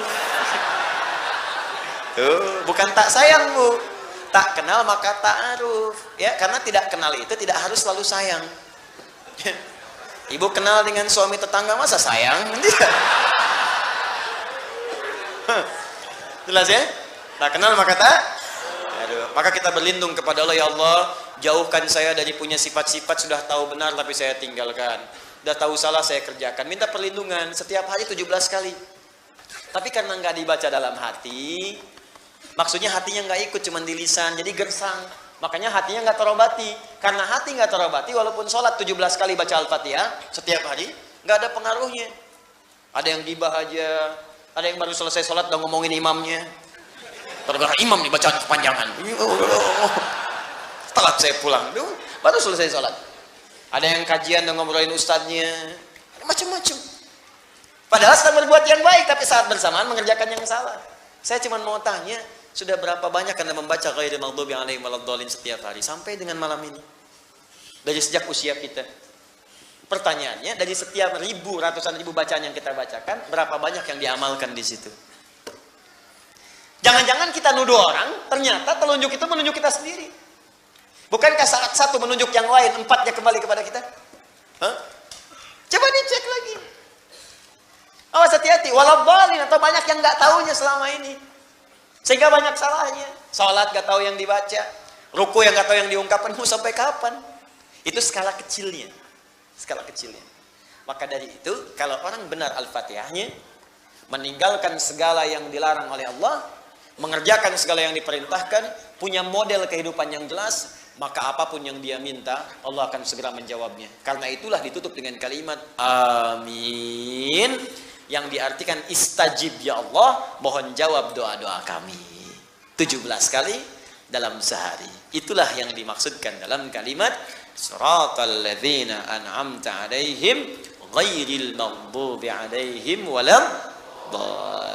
Tuh, bukan tak sayang, Bu. Tak kenal maka ta'aruf. Ya, karena tidak kenal itu tidak harus selalu sayang. Ibu kenal dengan suami tetangga masa sayang? Tidak. Jelas ya? Tak kenal maka maka kita berlindung kepada Allah. Ya Allah, jauhkan saya dari punya sifat-sifat sudah tahu benar tapi saya tinggalkan. Sudah tahu salah saya kerjakan. Minta perlindungan setiap hari 17 kali. Tapi karena nggak dibaca dalam hati, maksudnya hatinya nggak ikut, cuman di lisan, jadi gersang. Makanya hatinya nggak terobati. Karena hati nggak terobati, walaupun sholat 17 kali baca Al-Fatihah setiap hari, nggak ada pengaruhnya. Ada yang gibah aja, ada yang baru selesai sholat udah ngomongin imamnya. Gara-gara imam nih bacaan kepanjangan. Setelah saya pulang, baru selesai sholat. Ada yang kajian dan ngobrolin ustadznya, macam-macam. Padahal sedang berbuat yang baik, tapi saat bersamaan mengerjakan yang salah. Saya cuma mau tanya, sudah berapa banyak Anda membaca ghairil maghdubi 'alaihim waladdallin setiap hari sampai dengan malam ini? Dari sejak usia kita. Pertanyaannya, dari setiap ratusan ribu bacaan yang kita bacakan, berapa banyak yang diamalkan di situ? Jangan-jangan kita nuduh orang, ternyata telunjuk itu menunjuk kita sendiri. Bukankah saat satu menunjuk yang lain, empatnya kembali kepada kita? Hah? Coba dicek lagi. Awas hati-hati, waladdallin, atau banyak yang nggak tahunya selama ini. Sehingga banyak salahnya. Salat nggak tahu yang dibaca, ruku yang nggak tahu yang diungkapkan, mau sampai kapan? Itu skala kecilnya. Skala kecilnya. Maka dari itu, kalau orang benar Al-Fatihahnya, meninggalkan segala yang dilarang oleh Allah, mengerjakan segala yang diperintahkan, punya model kehidupan yang jelas, maka apapun yang dia minta, Allah akan segera menjawabnya. Karena itulah ditutup dengan kalimat amin, yang diartikan istajib ya Allah, mohon jawab doa-doa kami. 17 kali dalam sehari. Itulah yang dimaksudkan dalam kalimat siratal ladzina an'amta 'alaihim ghairil maghdubi 'alaihim waladdallin.